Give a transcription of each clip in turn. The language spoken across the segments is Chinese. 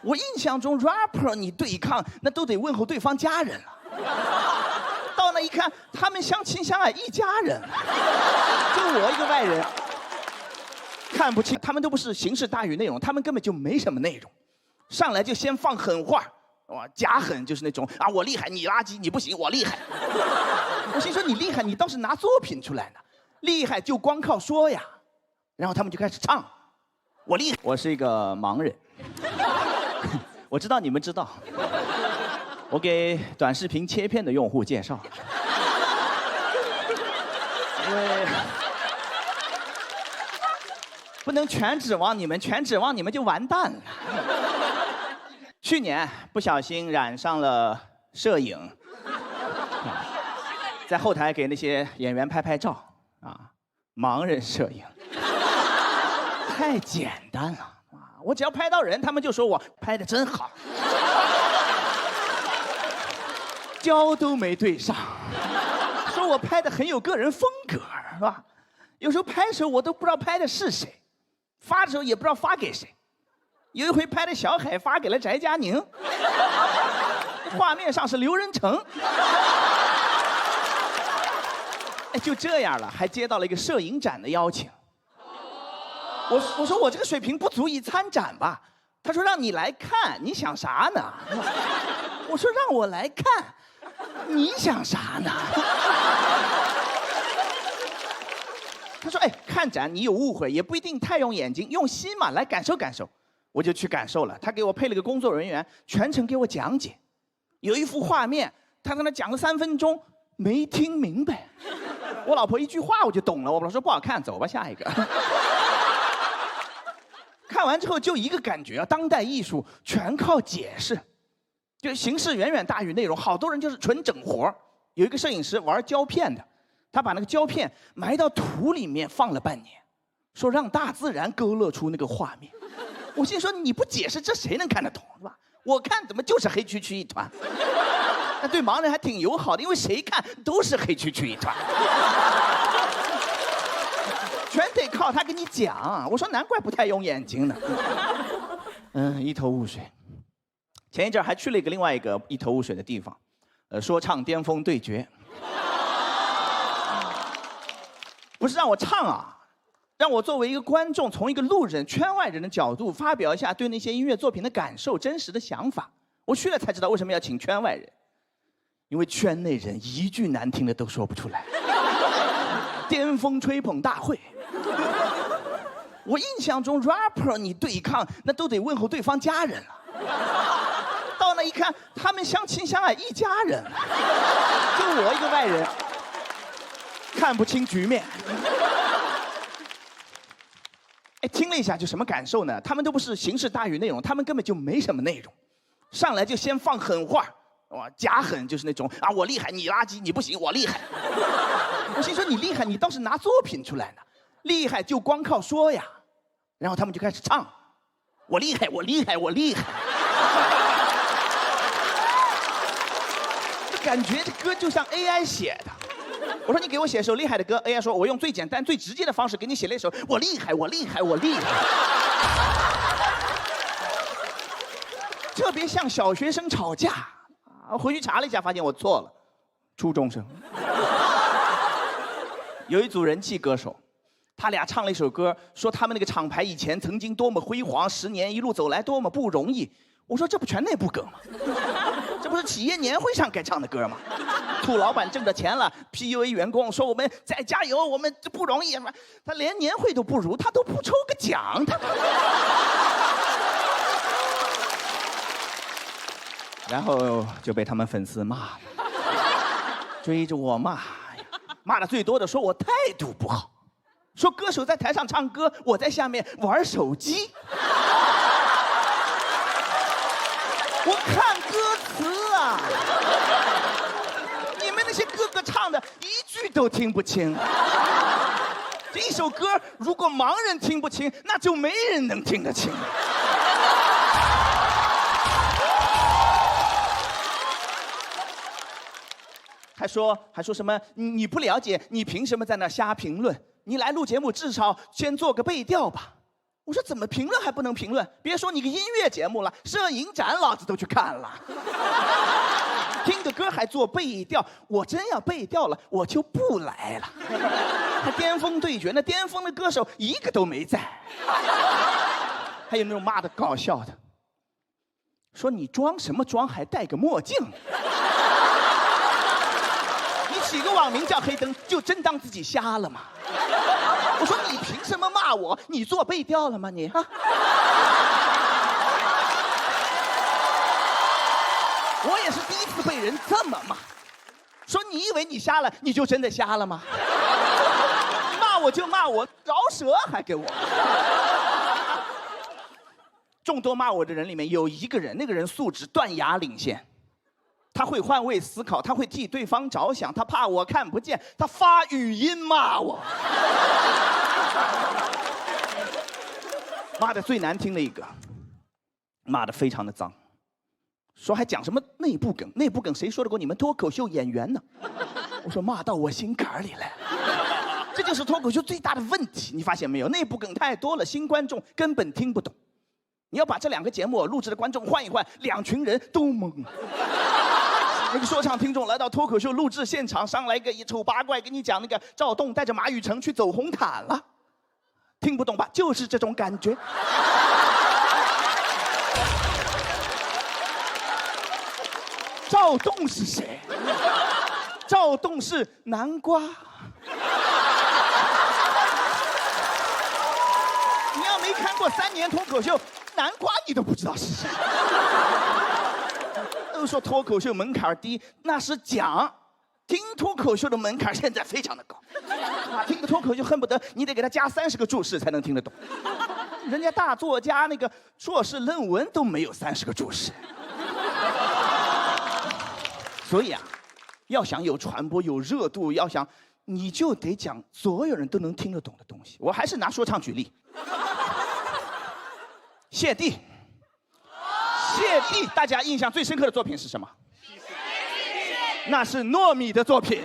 我印象中 rapper 你对抗那都得问候对方家人了，到那一看，他们相亲相爱一家人，就我一个外人，看不清，他们都不是形式大于内容，他们根本就没什么内容，上来就先放狠话，哇，假狠就是那种啊我厉害，你垃圾，你不行，我厉害。我心说你厉害，你倒是拿作品出来呢，厉害就光靠说呀，然后他们就开始唱，我厉害，我是一个盲人。我知道你们知道，我给短视频切片的用户介绍，因为不能全指望你们，全指望你们就完蛋了。去年不小心染上了摄影，在后台给那些演员拍拍照啊，盲人摄影，太简单了。我只要拍到人，他们就说我拍的真好，焦都没对上，说我拍的很有个人风格，是吧？有时候拍的时候我都不知道拍的是谁，发的时候也不知道发给谁。有一回拍的小海发给了翟佳宁，画面上是刘仁成，哎，就这样了，还接到了一个摄影展的邀请。我说我这个水平不足以参展吧？他说让你来看，你想啥呢？我说让我来看，你想啥呢？他说哎，看展你有误会，也不一定太用眼睛，用心嘛，来感受感受。我就去感受了，他给我配了个工作人员，全程给我讲解。有一幅画面，他跟他讲了3分钟，没听明白。我老婆一句话我就懂了，我老婆说不好看，走吧，下一个。看完之后就一个感觉啊，当代艺术全靠解释，就形式远远大于内容。好多人就是纯整活。有一个摄影师玩胶片的，他把那个胶片埋到土里面放了半年，说让大自然勾勒出那个画面。我心说你不解释，这谁能看得懂是吧？我看怎么就是黑黢黢一团。那对盲人还挺友好的，因为谁看都是黑黢黢一团。全得靠他给你讲。我说难怪不太用眼睛呢。一头雾水。前一阵还去了另外一个一头雾水的地方，说唱巅峰对决。不是让我唱啊，让我作为一个观众，从一个路人、圈外人的角度，发表一下对那些音乐作品的感受、真实的想法。我去了才知道为什么要请圈外人，因为圈内人一句难听的都说不出来。巅峰吹捧大会。我印象中 rapper 你对抗那都得问候对方家人了，到那一看，他们相亲相爱一家人，就我一个外人，看不清局面。哎，听了一下就什么感受呢？他们都不是形式大于内容，他们根本就没什么内容，上来就先放狠话，哇，假狠就是那种啊我厉害，你垃圾，你不行，我厉害。我心说你厉害，你倒是拿作品出来呢，厉害就光靠说呀，然后他们就开始唱，我厉害，我厉害，我厉害。就感觉这歌就像 AI 写的。我说你给我写首厉害的歌 ，AI 说我用最简单、最直接的方式给你写了一首我厉害，我厉害，我厉害。特别像小学生吵架啊！回去查了一下，发现我错了，初中生。有一组人气歌手，他俩唱了一首歌，说他们那个厂牌以前曾经多么辉煌，10年一路走来多么不容易。我说这不全内部梗吗？这不是企业年会上该唱的歌吗？兔老板挣着钱了 ，PUA 员工说我们再加油，我们这不容易。他连年会都不如，他都不抽个奖，他。然后就被他们粉丝骂了，追着我骂。骂的最多的说我态度不好，说歌手在台上唱歌，我在下面玩手机。我看歌词啊，你们那些哥哥唱的一句都听不清。这一首歌如果盲人听不清，那就没人能听得清。还说什么你不了解，你凭什么在那瞎评论？你来录节目至少先做个背调吧。我说怎么评论还不能评论？别说你个音乐节目了，摄影展老子都去看了。听个歌还做背调，我真要背调了，我就不来了。还巅峰对决，那巅峰的歌手一个都没在。还有那种骂的搞笑的，说你装什么装，还戴个墨镜。你起个网名叫黑灯，就真当自己瞎了吗？我说你凭什么骂我？你做背调了吗你？啊？我也是第一次被人这么骂，说你以为你瞎了，你就真的瞎了吗？骂我就骂我，饶舌还给我。众多骂我的人里面有一个人，那个人素质断崖领先，他会换位思考，他会替对方着想，他怕我看不见，他发语音骂我。骂的最难听的一个，骂的非常的脏，说还讲什么内部梗，内部梗谁说得过你们脱口秀演员呢？我说骂到我心坎里来。这就是脱口秀最大的问题，你发现没有？内部梗太多了，新观众根本听不懂。你要把这两个节目录制的观众换一换，两群人都懵了。那个说唱听众来到脱口秀录制现场，上来个一丑八怪，给你讲那个赵栋带着马雨成去走红毯了，听不懂吧？就是这种感觉。赵栋是谁？赵栋是南瓜。你要没看过3年脱口秀，南瓜你都不知道是谁。都说脱口秀门槛低，那是讲。听脱口秀的门槛现在非常的高，听个脱口秀恨不得你得给他加30个注释才能听得懂。人家大作家那个硕士论文都没有30个注释。所以啊，要想有传播、有热度，要想你就得讲所有人都能听得懂的东西。我还是拿说唱举例。谢帝，大家印象最深刻的作品是什么？那是糯米的作品。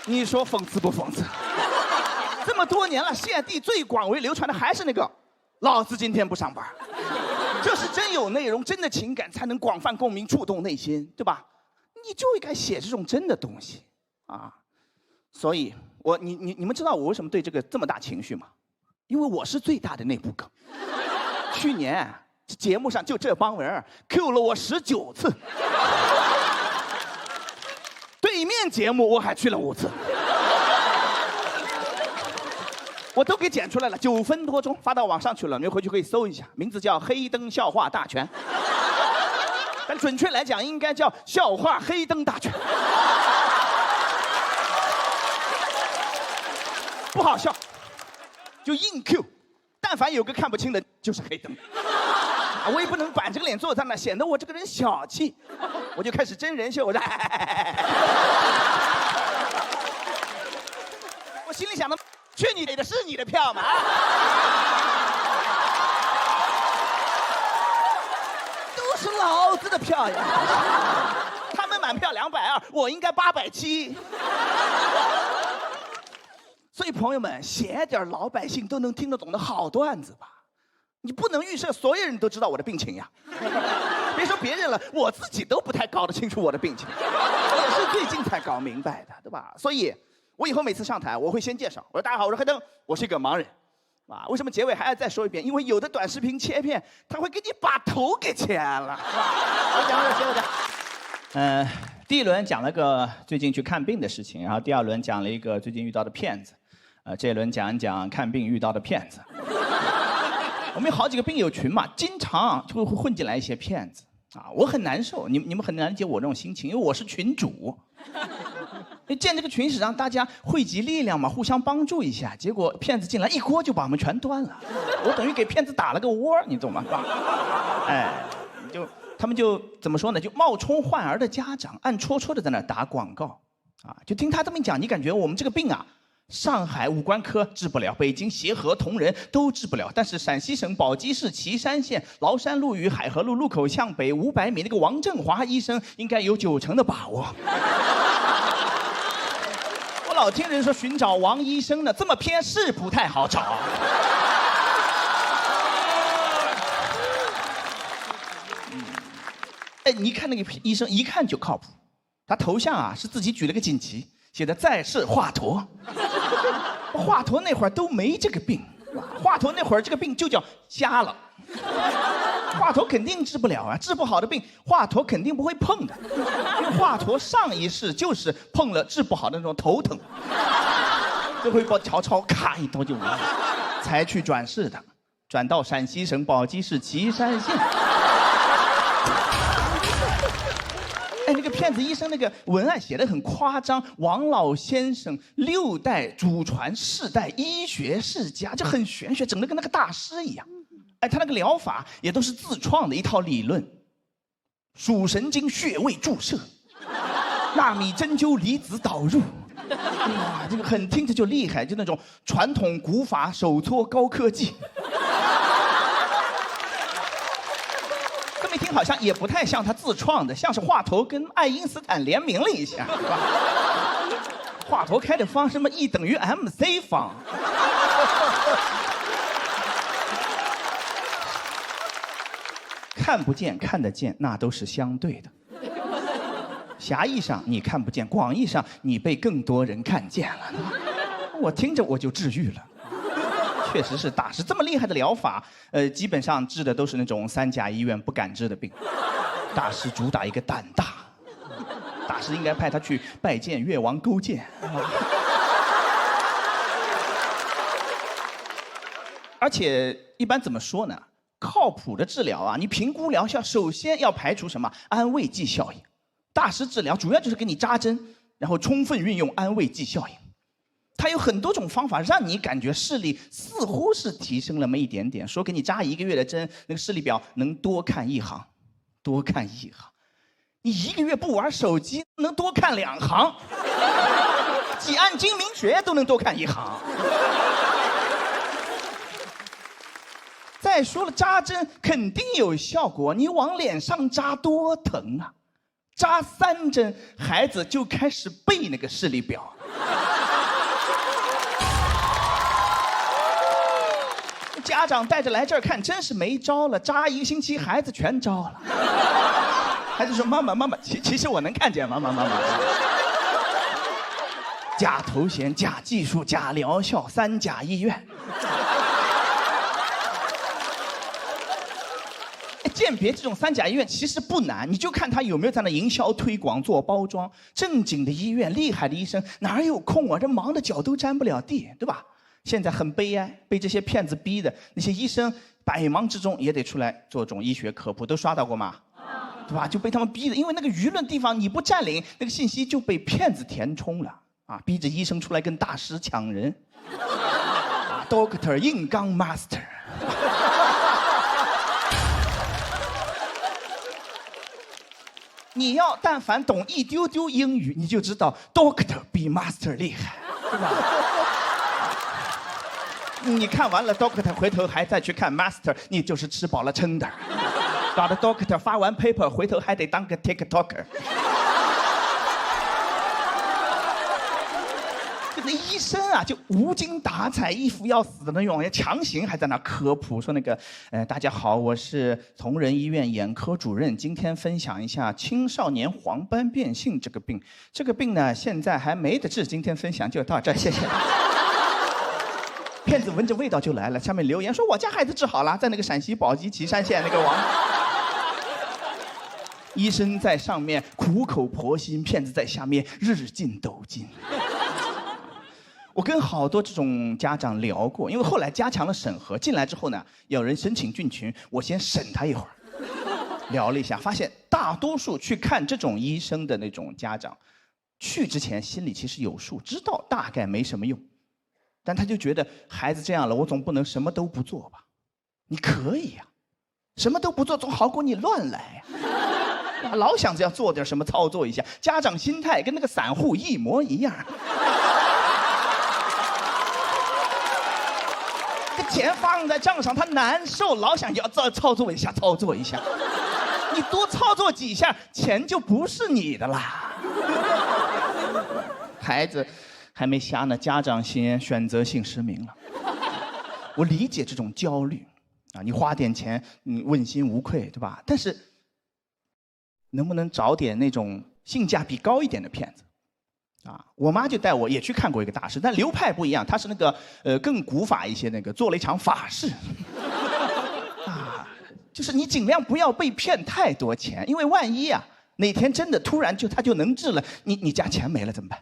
你说讽刺不讽刺？这么多年了，谢帝最广为流传的还是那个“老子今天不上班”。这是真有内容、真的情感，才能广泛共鸣、触动内心，对吧？你就应该写这种真的东西啊！所以，你们知道我为什么对这个这么大情绪吗？因为我是最大的内部梗。去年节目上就这帮人 Q 了我19次，对面节目我还去了5次。我都给剪出来了，9分多钟发到网上去了，你们回去可以搜一下，名字叫《黑灯笑话大全》，但准确来讲应该叫《笑话黑灯大全》。不好笑，就硬 Q， 但凡有个看不清的，就是黑灯。我也不能板着个脸坐在那，显得我这个人小气，我就开始真人秀，我心里想的。去你的，是你的票吗？都是老子的票呀！他们满票220，我应该870。所以朋友们，写点老百姓都能听得懂的好段子吧。你不能预设所有人都知道我的病情呀。别说别人了，我自己都不太搞得清楚我的病情，也是最近才搞明白的，对吧？所以。我以后每次上台，我会先介绍，我说大家好，我是黑灯，我是一个盲人，啊，为什么结尾还要再说一遍？因为有的短视频切片，他会给你把头给切了。我讲，第一轮讲了个最近去看病的事情，然后第2轮讲了一个最近遇到的骗子，这一轮讲一讲看病遇到的骗子。我们有好几个病友群嘛，经常就会混进来一些骗子啊，我很难受，你们很难理解我这种心情，因为我是群主。建这个群是让大家汇集力量嘛，互相帮助一下。结果骗子进来一锅就把我们全端了，我等于给骗子打了个窝，你懂吗？哎，他们就怎么说呢？就冒充患儿的家长，暗戳戳的在那打广告，啊，就听他这么一讲，你感觉我们这个病啊，上海五官科治不了，北京协和同仁都治不了，但是陕西省宝鸡市岐山县崂山路与海河路路口向北500米那个王振华医生应该有90%的把握。老听人说寻找王医生呢，这么偏是不太好找。哎，你看那个医生，一看就靠谱。他头像啊是自己举了个锦旗，写的在世华佗。华佗那会儿都没这个病，华佗那会儿这个病就叫瞎了。华佗肯定治不了啊，治不好的病，华佗肯定不会碰的。因为华佗上一世就是碰了治不好的那种头疼，就会把曹操咔一刀就完了，才去转世的，转到陕西省宝鸡市岐山县。哎，那个骗子医生那个文案写得很夸张，王老先生6代祖传世代医学世家，就很玄学，整得跟那个大师一样。哎，他那个疗法也都是自创的一套理论，属神经穴位注射，纳米针灸离子导入，哇，这个很听着就厉害，就那种传统古法手搓高科技。这么一听好像也不太像他自创的，像是华佗跟爱因斯坦联名了一下，是吧？华佗开的方什么 E 等于 MC 方。看不见看得见，那都是相对的。狭义上你看不见，广义上你被更多人看见了。我听着我就治愈了。确实是大师这么厉害的疗法，基本上治的都是那种3甲医院不敢治的病。大师主打一个胆大，大师应该派他去拜见越王勾践。而且一般怎么说呢？靠谱的治疗啊，你评估疗效首先要排除什么安慰剂效应。大师治疗主要就是给你扎针，然后充分运用安慰剂效应。它有很多种方法让你感觉视力似乎是提升了那么一点点，说给你扎1个月的针，那个视力表能多看1行，多看1行。你1个月不玩手机，能多看2行，几按睛明穴都能多看1行。再说了，扎针肯定有效果，你往脸上扎多疼啊！扎3针，孩子就开始背那个视力表。家长带着来这儿看，真是没招了，扎1个星期，孩子全招了。孩子说：“妈妈，其实我能看见，妈妈。”假头衔、假技术、假疗效，3甲医院。鉴别这种3甲医院其实不难，你就看他有没有在那营销推广做包装。正经的医院，厉害的医生哪有空啊？这忙的脚都沾不了地，对吧？现在很悲哀，被这些骗子逼的，那些医生百忙之中也得出来做这种医学科普，都刷到过吗？对吧？就被他们逼的，因为那个舆论地方你不占领，那个信息就被骗子填充了啊！逼着医生出来跟大师抢人。Doctor 硬刚 Master。你要但凡懂一丢丢英语，你就知道 Doctor 比 Master 厉害，对吧？你看完了 Doctor， 回头还再去看 Master， 你就是吃饱了撑的。搞得 Doctor 发完 paper， 回头还得当个 TikToker。那医生啊，就无精打采、一副要死的那种，强行还在那科普说那个，大家好，我是同仁医院眼科主任，今天分享一下青少年黄斑变性这个病。这个病呢，现在还没得治，今天分享就到这儿，谢谢。骗子闻着味道就来了，下面留言说我家孩子治好了，在那个陕西宝鸡岐山县那个王。医生在上面苦口婆心，骗子在下面日进斗金。我跟好多这种家长聊过，因为后来加强了审核，进来之后呢，有人申请进群，我先审他一会儿，聊了一下，发现大多数去看这种医生的那种家长，去之前心里其实有数，知道大概没什么用，但他就觉得孩子这样了，我总不能什么都不做吧？你可以呀，什么都不做总好过你乱来呀。老想着要做点什么操作一下，家长心态跟那个散户一模一样。这钱放在账上，他难受，老想要操作一下，操作一下。你多操作几下，钱就不是你的啦。孩子还没下呢，家长先选择性失明了。我理解这种焦虑啊，你花点钱，问心无愧，对吧？但是能不能找点那种性价比高一点的片子？啊，我妈就带我也去看过一个大师，但流派不一样，他是那个更古法一些，那个做了一场法事。啊，就是你尽量不要被骗太多钱，因为万一啊哪天真的突然他就能治了，你家钱没了怎么办？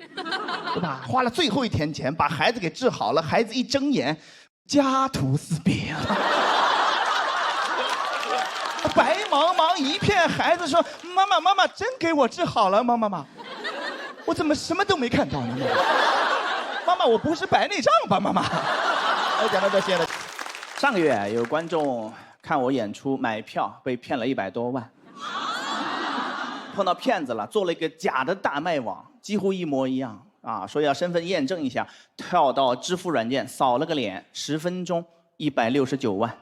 对吧？花了最后一天钱把孩子给治好了，孩子一睁眼，家徒四壁啊，白茫茫一片，孩子说：“妈妈，妈妈，真给我治好了吗？妈妈。”我怎么什么都没看到呢？妈妈，我不是白内障吧？妈妈，我讲到这些了。上个月有观众看我演出买票被骗了100多万，碰到骗子了，做了一个假的大麦网，几乎一模一样啊，说要身份验证一下，跳到支付软件扫了个脸，10分钟169万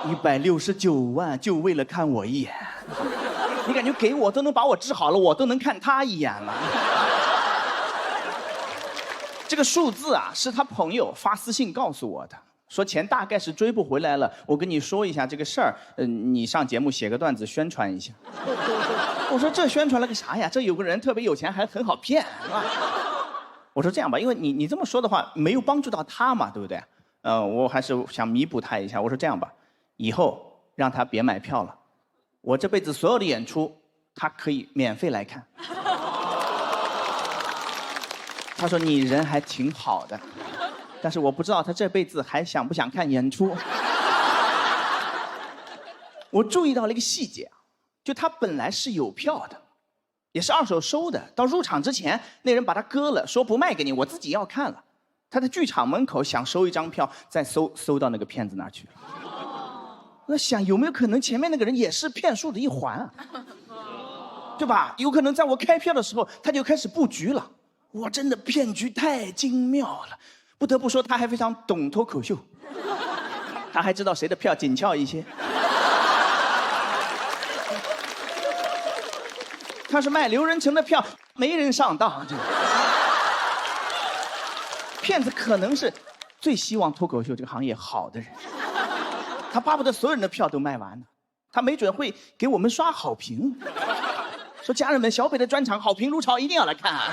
，169万就为了看我一眼。你感觉给我都能把我治好了，我都能看他一眼了。这个数字啊，是他朋友发私信告诉我的，说钱大概是追不回来了。我跟你说一下这个事儿，你上节目写个段子宣传一下。我说这宣传了个啥呀？这有个人特别有钱，还很好骗，是吧？我说这样吧，因为你这么说的话，没有帮助到他嘛，对不对？我还是想弥补他一下。我说这样吧，以后让他别买票了。我这辈子所有的演出，他可以免费来看。他说你人还挺好的，但是我不知道他这辈子还想不想看演出。我注意到了一个细节，就他本来是有票的，也是2手收的，到入场之前，那人把他割了，说不卖给你，我自己要看了。他在剧场门口想收一张票，再收到那个骗子那儿去了。我想有没有可能前面那个人也是骗术的一环啊，对吧？有可能在我开票的时候他就开始布局了。哇，真的骗局太精妙了，不得不说他还非常懂脱口秀，他还知道谁的票紧俏一些。他是卖刘仁成的票，没人上当。骗子可能是最希望脱口秀这个行业好的人。他巴不得所有人的票都卖完呢，他没准会给我们刷好评，说家人们，小北的专场好评如潮，一定要来看啊！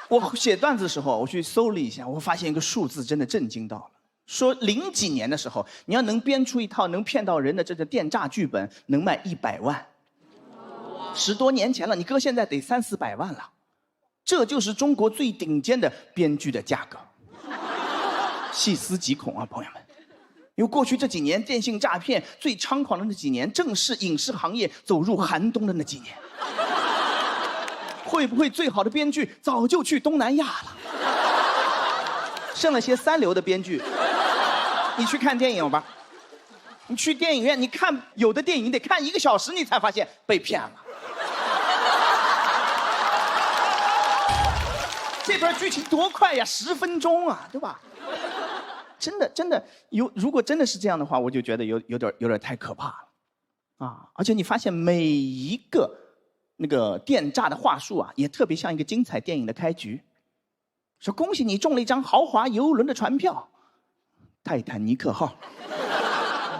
我写段子的时候，我去搜了一下，我发现一个数字真的震惊到了，说00几年的时候，你要能编出一套能骗到人的这个电诈剧本，能卖100万，10多年前了，你搁现在得300-400万了。这就是中国最顶尖的编剧的价格，细思极恐啊，朋友们！因为过去这几年电信诈骗最猖狂的那几年，正是影视行业走入寒冬的那几年。会不会最好的编剧早就去东南亚了？剩了些3流的编剧，你去看电影吧。你去电影院，你看有的电影得看1个小时，你才发现被骗了。这段剧情多快呀，10分钟啊，对吧？真的如果真的是这样的话，我就觉得有点太可怕了，啊！而且你发现每一个那个电诈的话术啊，也特别像一个精彩电影的开局，说恭喜你中了一张豪华游轮的船票，泰坦尼克号，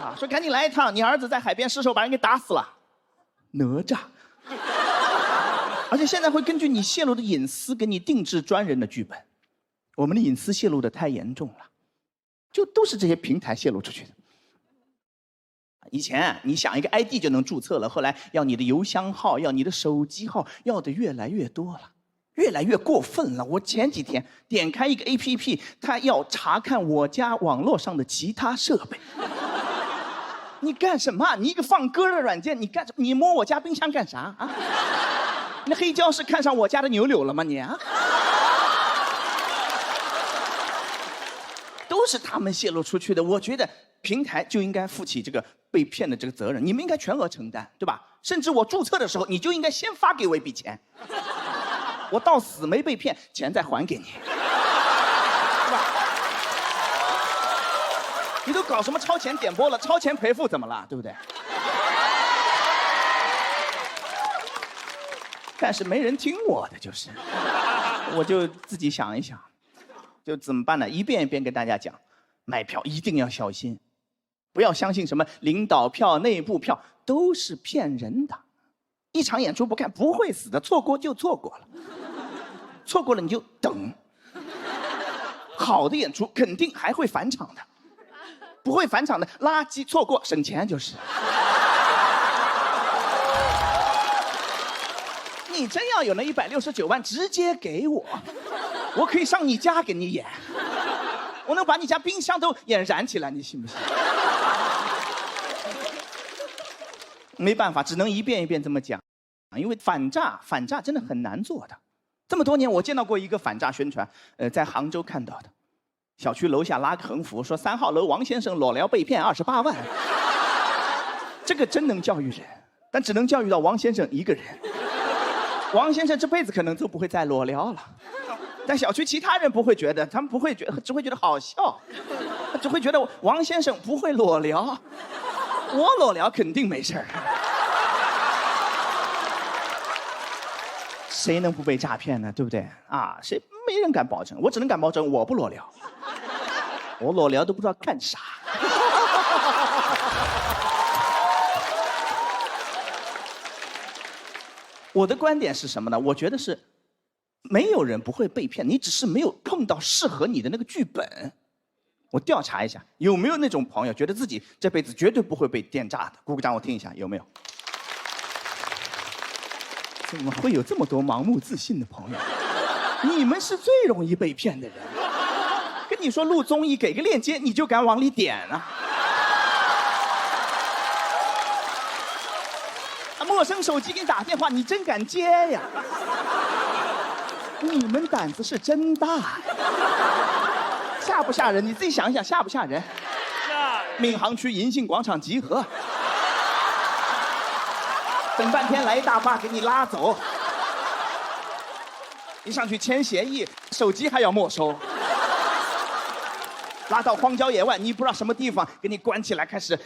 啊，说赶紧来一趟，你儿子在海边失手把人给打死了，哪吒。而且现在会根据你泄露的隐私给你定制专人的剧本，我们的隐私泄露的太严重了，就都是这些平台泄露出去的。以前你想一个 ID 就能注册了，后来要你的邮箱号，要你的手机号，要的越来越多了，越来越过分了。我前几天点开一个 APP， 它要查看我家网络上的其他设备。你干什么？你一个放歌的软件，你干什么？你摸我家冰箱干啥啊？那黑胶是看上我家的牛柳了吗你啊？都是他们泄露出去的，我觉得平台就应该负起这个被骗的这个责任，你们应该全额承担，对吧？甚至我注册的时候，你就应该先发给我一笔钱，我到死没被骗，钱再还给你，对吧？你都搞什么超前点播了，超前赔付怎么了，对不对？但是没人听我的，就是，我就自己想一想，就怎么办呢？一遍一遍跟大家讲，买票一定要小心，不要相信什么领导票、内部票都是骗人的。一场演出不看不会死的，错过就错过了，错过了你就等。好的演出肯定还会返场的，不会返场的垃圾错过省钱就是。你真要有那169万，直接给我，我可以上你家给你演，我能把你家冰箱都演燃起来，你信不信？没办法，只能一遍一遍这么讲，因为反诈真的很难做的。这么多年，我见到过一个反诈宣传，在杭州看到的，小区楼下拉个横幅说3号楼王先生裸聊被骗28万，这个真能教育人，但只能教育到王先生一个人。王先生这辈子可能都不会再裸聊了，但小区其他人不会觉得，他们不会觉得，只会觉得好笑，只会觉得王先生不会裸聊，我裸聊肯定没事儿。谁能不被诈骗呢？对不对？啊，谁没人敢保证，我只能敢保证我不裸聊，我裸聊都不知道干啥。我的观点是什么呢？我觉得是，没有人不会被骗，你只是没有碰到适合你的那个剧本。我调查一下，有没有那种朋友觉得自己这辈子绝对不会被电诈的？鼓鼓掌，我听一下，有没有？怎么会有这么多盲目自信的朋友？你们是最容易被骗的人。跟你说录综艺，给个链接你就敢往里点啊！陌生手机给你打电话，你真敢接呀？你们胆子是真大呀！吓不吓人？你自己想一想，吓不吓人？闵行区银杏广场集合，等半天来一大巴给你拉走，一上去签协议，手机还要没收。拉到荒郊野外，你不知道什么地方，给你关起来，开始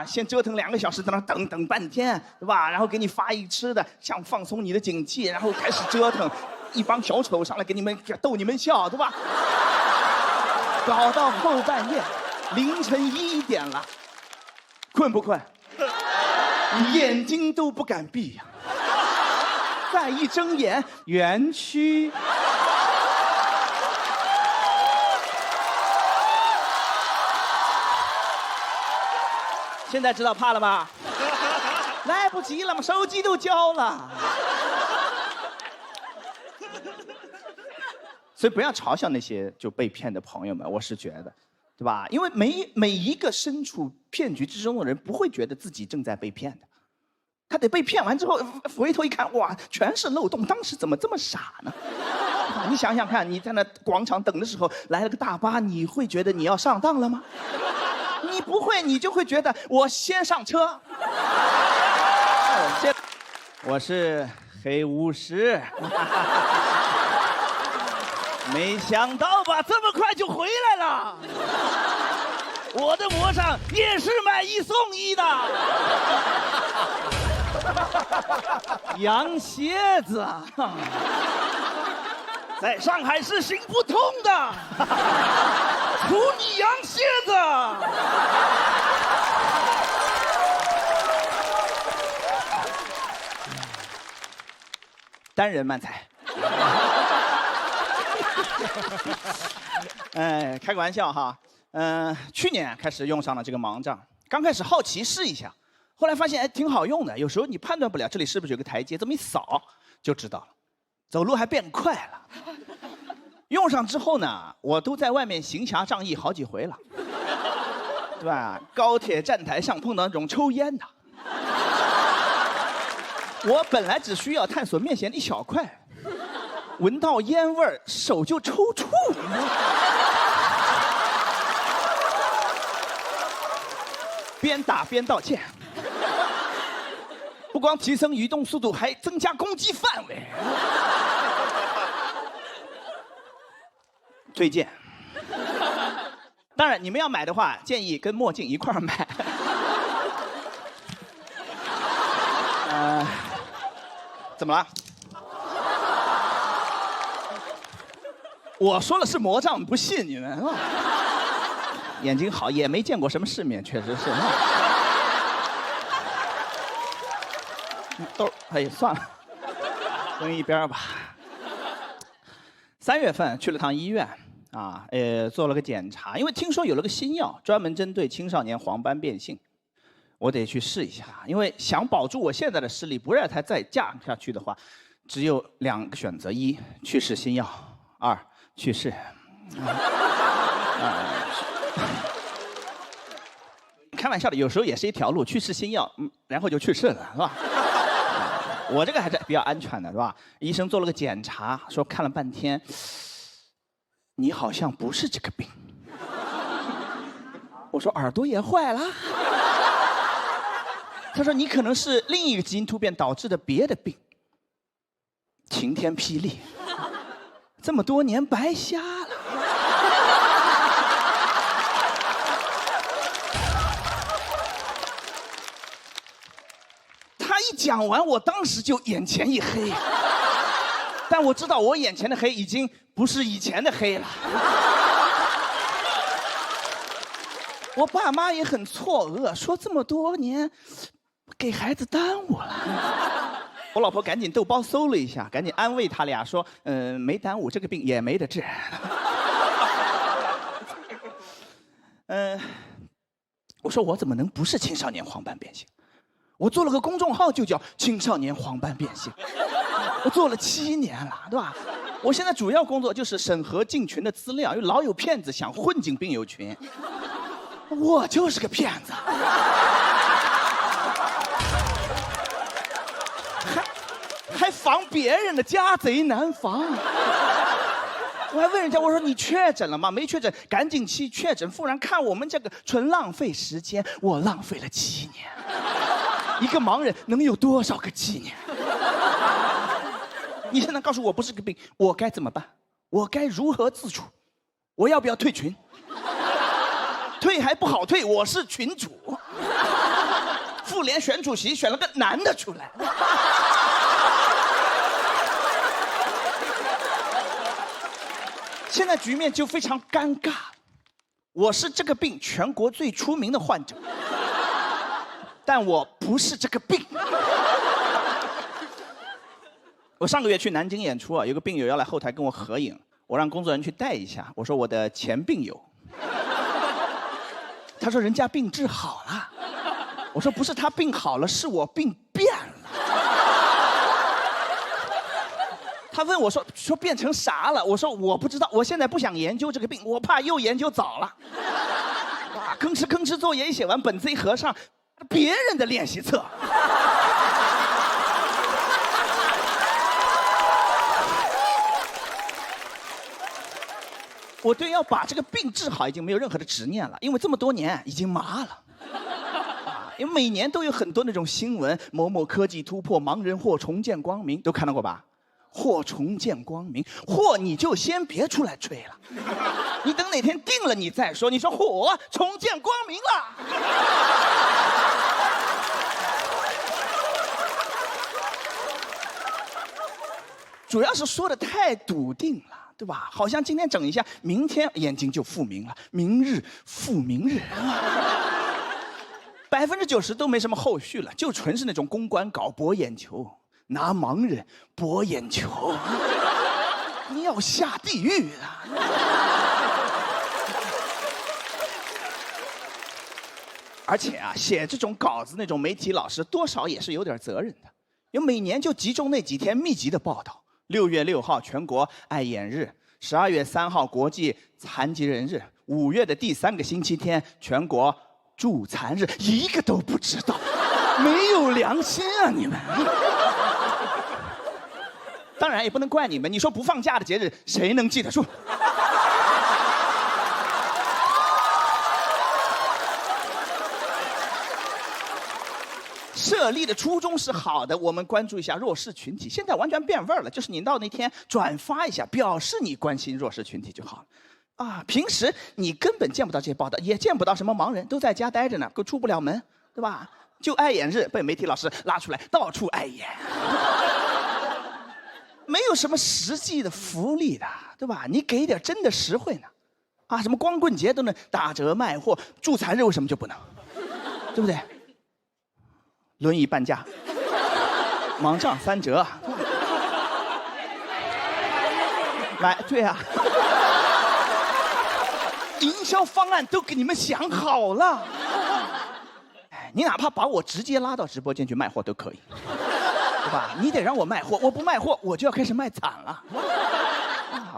先折腾2个小时，在那等半天，对吧？然后给你发一吃的，想放松你的警惕，然后开始折腾，一帮小丑上来给你们逗你们笑，对吧？搞到后半夜，凌晨1点了，困不困？眼睛都不敢闭呀！再一睁眼，园区。现在知道怕了吧？来不及了嘛，手机都交了。所以不要嘲笑那些就被骗的朋友们，我是觉得，对吧？因为每一个身处骗局之中的人，不会觉得自己正在被骗的，他得被骗完之后回头一看，哇，全是漏洞，当时怎么这么傻呢？你想想看，你在那广场等的时候，来了个大巴，你会觉得你要上当了吗？你不会，你就会觉得我先上车。我是黑武士，没想到吧，这么快就回来了。我的魔上也是买1送1的，羊蝎子，在上海是行不通的。除你羊蝎子！单人漫才。开个玩笑哈。去年开始用上了这个盲杖，刚开始好奇试一下，后来发现挺好用的。有时候你判断不了这里是不是有个台阶，这么一扫就知道了，走路还变快了。用上之后呢，我都在外面行侠仗义好几回了，对吧？高铁站台上碰到那种抽烟的，我本来只需要探索面前一小块，闻到烟味儿手就抽搐。边打边道歉，不光提升移动速度，还增加攻击范围。推荐。当然，你们要买的话，建议跟墨镜一块儿买。怎么了？我说了是魔杖，不信你们。眼睛好，也没见过什么世面，确实是。都，哎呀，算了，扔一边吧。3月份去了趟医院，啊，做了个检查，因为听说有了个新药，专门针对青少年黄斑变性，我得去试一下。因为想保住我现在的视力，不让它再降下去的话，只有2个选择：一，去试新药；二，去世。开玩笑的，有时候也是一条路，去试新药，然后就去世了，是吧？我这个还是比较安全的，是吧？医生做了个检查，说看了半天，你好像不是这个病。我说耳朵也坏了。他说你可能是另一个基因突变导致的别的病。晴天霹雳，这么多年白瞎了。他一讲完，我当时就眼前一黑，但我知道我眼前的黑已经不是以前的黑了。我爸妈也很错愕，说这么多年给孩子耽误了。我老婆赶紧豆包搜了一下，赶紧安慰他俩说：“没耽误，这个病也没得治。”我说我怎么能不是青少年黄斑变性？我做了个公众号就叫青少年黄斑变性，我做了7年了，对吧？我现在主要工作就是审核进群的资料，因为老有骗子想混进病友群，我就是个骗子。还防别人的，家贼难防。我还问人家，我说你确诊了吗？没确诊，赶紧去确诊，不然看我们这个纯浪费时间。我浪费了7年，一个盲人能有多少个7年？你现在告诉我不是个病，我该怎么办？我该如何自处？我要不要退群？退还不好退，我是群主。妇联选主席选了个男的出来。现在局面就非常尴尬，我是这个病全国最出名的患者，但我不是这个病。我上个月去南京演出啊，有个病友要来后台跟我合影，我让工作人员去带一下，我说我的前病友。他说人家病治好了，我说不是他病好了，是我病变了。他问我说变成啥了？我说我不知道，我现在不想研究这个病，我怕又研究早了。哇，吭哧吭哧作业一写完，本子一合上，别人的练习册。我对要把这个病治好已经没有任何的执念了，因为这么多年已经麻了。因为每年都有很多那种新闻，某某科技突破，盲人或重见光明，都看到过吧？或重见光明，或你就先别出来吹了，你等哪天定了你再说。你说或重见光明了，主要是说的太笃定了，对吧？好像今天整一下，明天眼睛就复明了，明日复明日。90%都没什么后续了，就纯是那种公关稿博眼球。拿盲人博眼球，你要下地狱的。而且啊，写这种稿子那种媒体老师多少也是有点责任的，因为每年就集中那几天密集的报道。6月6号全国爱眼日，12月3号国际残疾人日，5月的第3个星期天全国助残日，一个都不知道，没有良心啊你们！当然也不能怪你们，你说不放假的节日，谁能记得住？设立的初衷是好的，我们关注一下弱势群体。现在完全变味儿了，就是你到那天转发一下，表示你关心弱势群体就好了。啊，平时你根本见不到这些报道，也见不到什么盲人都在家待着呢，都出不了门，对吧？就爱眼日被媒体老师拉出来，到处爱眼。没有什么实际的福利的，对吧？你给点真的实惠呢，啊，什么光棍节都能打折卖货，助残肉什么就不能，对不对？轮椅半价，盲杖3折，买，对啊，营销方案都给你们想好了。哎，你哪怕把我直接拉到直播间去卖货都可以，对吧？你得让我卖货，我不卖货我就要开始卖惨了。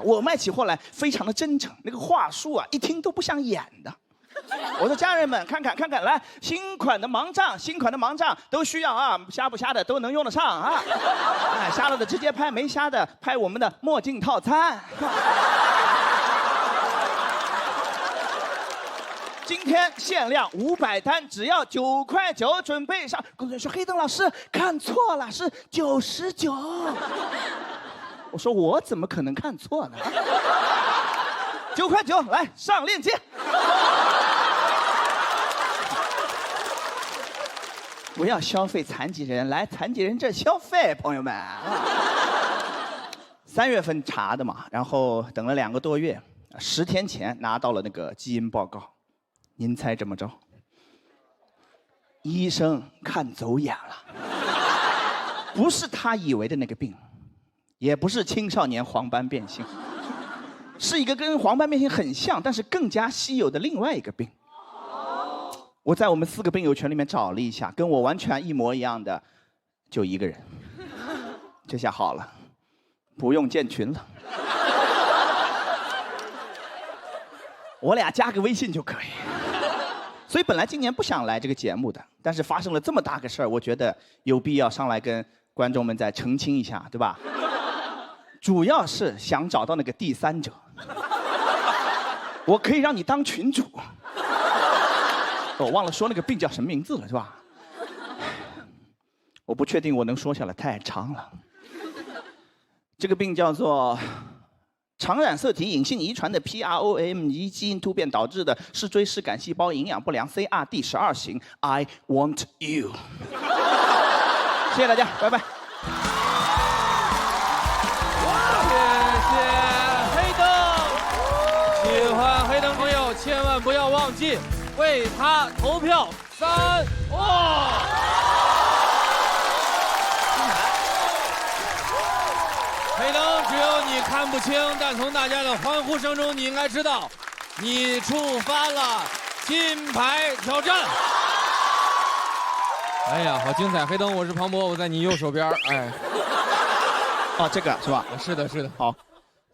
我卖起货来非常的真诚，那个话术啊，一听都不像演的。我的家人们，看看，来，新款的盲杖都需要啊，瞎不瞎的都能用得上啊。哎，瞎了的直接拍，没瞎的拍我们的墨镜套餐。今天限量500单，只要9块9，准备上。工作人员说：“黑灯老师看错了，是99。”我说：“我怎么可能看错呢？9块9，来上链接。”不要消费残疾人，来残疾人这消费，朋友们。3月份查的嘛，然后等了2个多月，10天前拿到了那个基因报告。您猜怎么着？医生看走眼了，不是他以为的那个病，也不是青少年黄斑变性，是一个跟黄斑变性很像，但是更加稀有的另外一个病。我在我们4个病友群里面找了一下，跟我完全一模一样的，就1个人。这下好了，不用建群了，我俩加个微信就可以。所以本来今年不想来这个节目的，但是发生了这么大个事儿，我觉得有必要上来跟观众们再澄清一下，对吧？主要是想找到那个第3者，我可以让你当群主。我忘了说那个病叫什么名字了，是吧？我不确定我能说下来，太长了。这个病叫做常染色体隐性遗传的 PROME 基因突变导致的视锥视杆细胞营养不良 CRD12型 I want you。谢谢大家，拜拜。谢谢黑灯，喜欢黑灯朋友千万不要忘记为他投票3。哇！黑灯，只有你看不清，但从大家的欢呼声中，你应该知道，你触发了金牌挑战。哎呀，好精彩！黑灯，我是庞博，我在你右手边。哎，哦，这个是吧？是的，是的。好，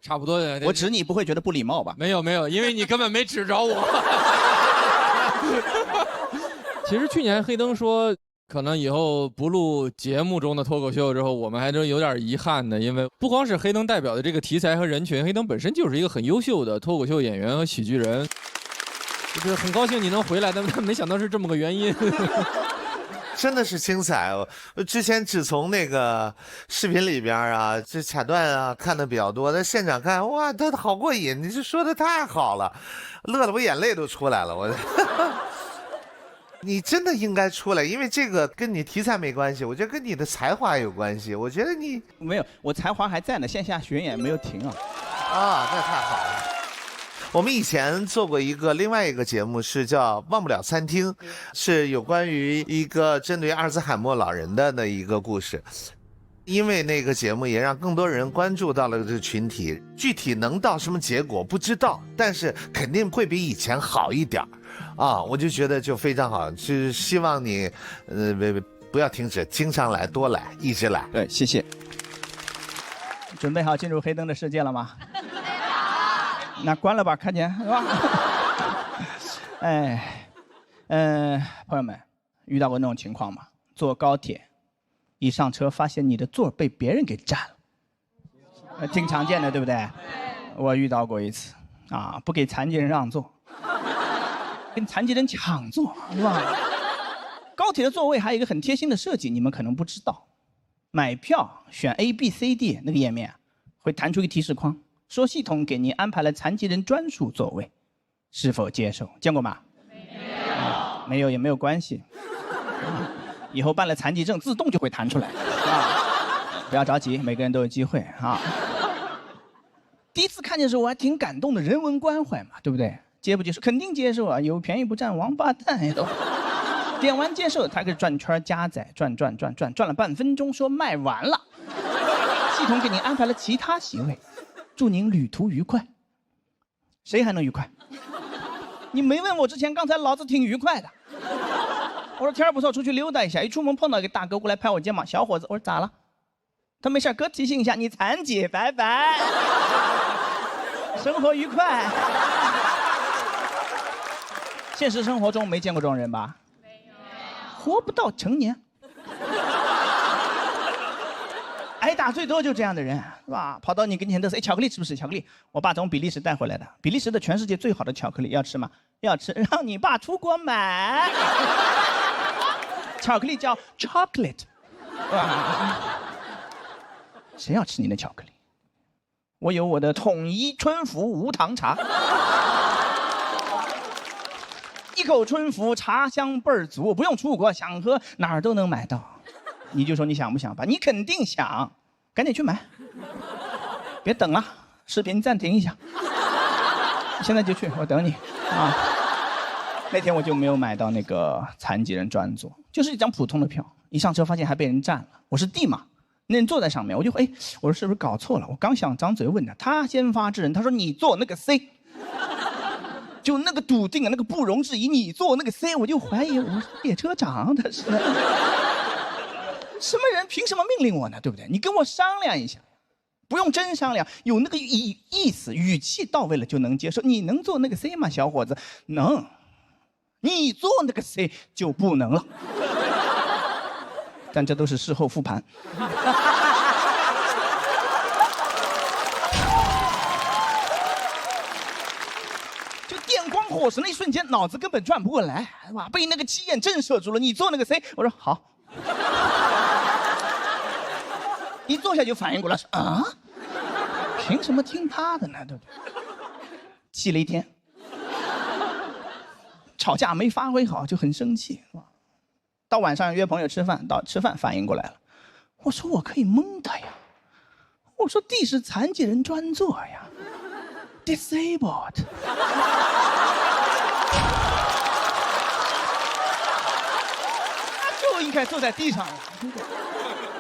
差不多的。我指你不会觉得不礼貌吧？没有，因为你根本没指着我。其实去年黑灯说，可能以后不录节目中的脱口秀之后，我们还真有点遗憾的，因为不光是黑灯代表的这个题材和人群，黑灯本身就是一个很优秀的脱口秀演员和喜剧人，就是很高兴你能回来，但没想到是这么个原因。真的是精彩哦！之前只从那个视频里边啊，这卡段啊看的比较多，在现场看，哇，都好过瘾！你这说的太好了，乐得我眼泪都出来了。我，你真的应该出来，因为这个跟你题材没关系，我觉得跟你的才华有关系。我觉得你没有，我才华还在呢，线下巡演没有停啊。啊，那太好了。我们以前做过另外一个节目，是叫《忘不了餐厅》，是有关于一个针对阿尔兹海默老人的那一个故事。因为那个节目也让更多人关注到了这个群体，具体能到什么结果不知道，但是肯定会比以前好一点啊！我就觉得就非常好，是希望你不要停止，经常来，多来，一直来。对，谢谢。准备好进入黑灯的世界了吗？那关了吧，看见是吧？哎，朋友们，遇到过那种情况吗？坐高铁，一上车发现你的座被别人给占了，挺常见的，对不对？我遇到过一次，啊，不给残疾人让座，跟残疾人抢座，是吧？高铁的座位还有一个很贴心的设计，你们可能不知道，买票选 A、B、C、D 那个页面会弹出一个提示框。说系统给您安排了残疾人专属座位，是否接受？见过吗？没有也没有关系，以后办了残疾证自动就会弹出来。不要着急，每个人都有机会啊。第一次看见的时候我还挺感动的，人文关怀嘛，对不对？接不接受？肯定接受啊，有便宜不占王八蛋也都。点完接受，他开始转圈加载，转了半分钟，说卖完了。系统给您安排了其他席位，祝您旅途愉快。谁还能愉快？你没问我之前，刚才老子挺愉快的。我说天儿不错，出去溜达一下。一出门碰到一个大哥过来拍我肩膀，小伙子，我说咋了？他没事，哥提醒一下你残疾，拜拜。生活愉快。现实生活中没见过这种人吧？没有。活不到成年。挨打最多就这样的人，是吧？跑到你跟前都是，哎，巧克力吃不吃？巧克力，我爸从比利时带回来的，比利时的全世界最好的巧克力，要吃吗？要吃，让你爸出国买。巧克力叫 chocolate， 谁要吃你的巧克力？我有我的统一春福无糖茶，一口春福，茶香倍儿足，不用出国，想喝哪儿都能买到。你就说你想不想吧？你肯定想，赶紧去买，别等了，视频暂停一下，现在就去，我等你啊。那天我就没有买到那个残疾人专座，就是一张普通的票，一上车发现还被人占了。我是 D 嘛，那人坐在上面，我就哎，我说是不是搞错了？我刚想张嘴问他，他先发制人，他说你坐那个 C。就那个笃定啊，那个不容置疑，你坐那个 C， 我就怀疑我是列车长，他是什么人？凭什么命令我呢？对不对？你跟我商量一下，不用真商量，有那个意思，语气到位了就能接受。你能坐那个 C 吗，小伙子？能。你坐那个 C 就不能了。但这都是事后复盘。电光火石那一瞬间，脑子根本转不过来，哇！被那个鸡眼震慑住了。你坐那个 C， 我说好。一坐下就反应过来，说啊，凭什么听他的呢？对不对？气了一天，吵架没发挥好，就很生气，是吧？到晚上约朋友吃饭，到吃饭反应过来了，我说我可以蒙他呀，我说 D 是残疾人专座呀。Disabled， 就应该坐在地上。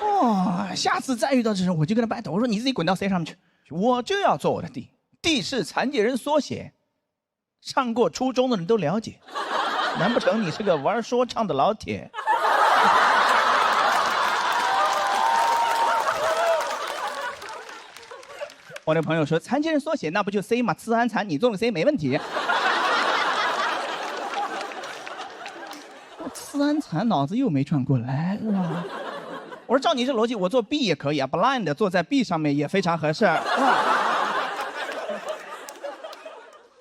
哦，下次再遇到这种，我就跟他 battle， 我说你自己滚到 C 上面去，我就要坐我的 D。D 是残疾人缩写，上过初中的人都了解。难不成你是个玩说唱的老铁？我那朋友说，残疾人缩写那不就 C 吗？次安残，你做个 C 没问题。我次安残脑子又没转过来，是吧？我说照你这逻辑，我做 B 也可以啊 ，blind 坐在 B 上面也非常合适。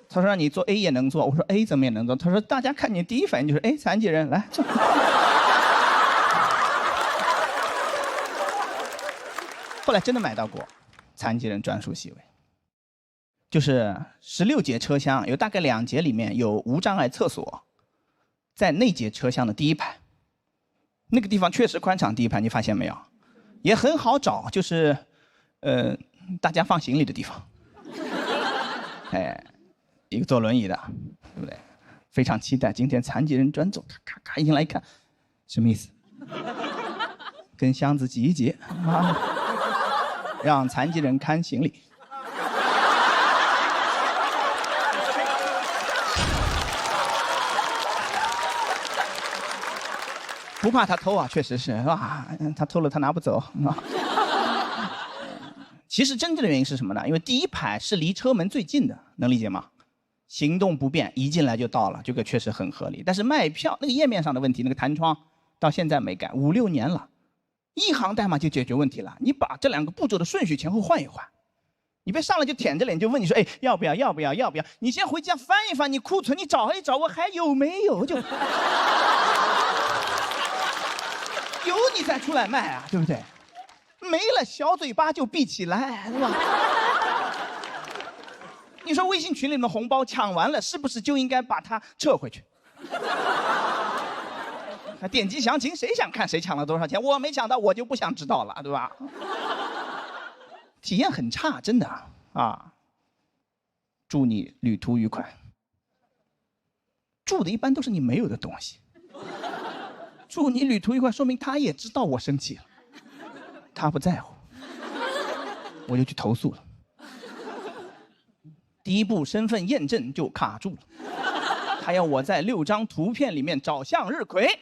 他说让你做 A 也能做，我说 A 怎么也能做？他说大家看你第一反应就是哎，残疾人来坐。后来真的买到过残疾人专属席位，就是16节车厢，有大概2节里面有无障碍厕所，在那节车厢的第一排，那个地方确实宽敞，第一排你发现没有？也很好找，就是大家放行李的地方。哎，一个坐轮椅的，对不对？非常期待今天残疾人专座，咔咔咔一进来一看，什么意思？跟箱子挤一挤啊，让残疾人看行李。不怕他偷啊，确实是吧？他偷了他拿不走。其实真正的原因是什么呢？因为第一排是离车门最近的，能理解吗？行动不便，一进来就到了，这个确实很合理。但是卖票那个页面上的问题，那个弹窗到现在没改，5、6年了，一行代码就解决问题了。你把这2个步骤的顺序前后换一换，你别上来就舔着脸就问你说，哎，要不要？要不要？要不要？你先回家翻一翻你库存，你找一找我还有没有就。有你再出来卖啊，对不对？没了，小嘴巴就闭起来，是吧？你说微信群里的红包抢完了，是不是就应该把它撤回去？还点击详情，谁想看谁抢了多少钱？我没抢到，我就不想知道了，对吧？体验很差，真的啊。祝你旅途愉快。祝的一般都是你没有的东西。祝你旅途愉快，说明他也知道我生气了，他不在乎，我就去投诉了。第一步身份验证就卡住了，还要我在6张图片里面找向日葵。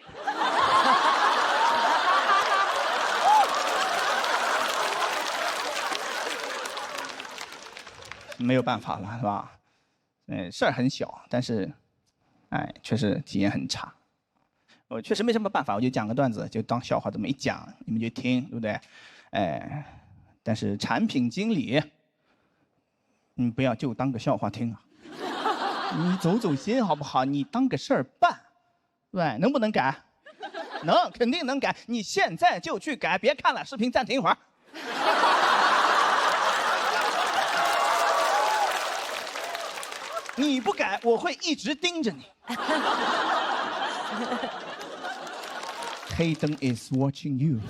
没有办法了，是吧？事儿很小，但是，确实体验很差。我确实没什么办法，我就讲个段子，就当笑话这么一讲，你们就听，对不对？但是产品经理，你不要就当个笑话听啊，你走走心好不好？你当个事儿办，对，能不能改？能，肯定能改。你现在就去改，别看了，视频暂停一会儿。你不改，我会一直盯着你。黑灯 is watching you。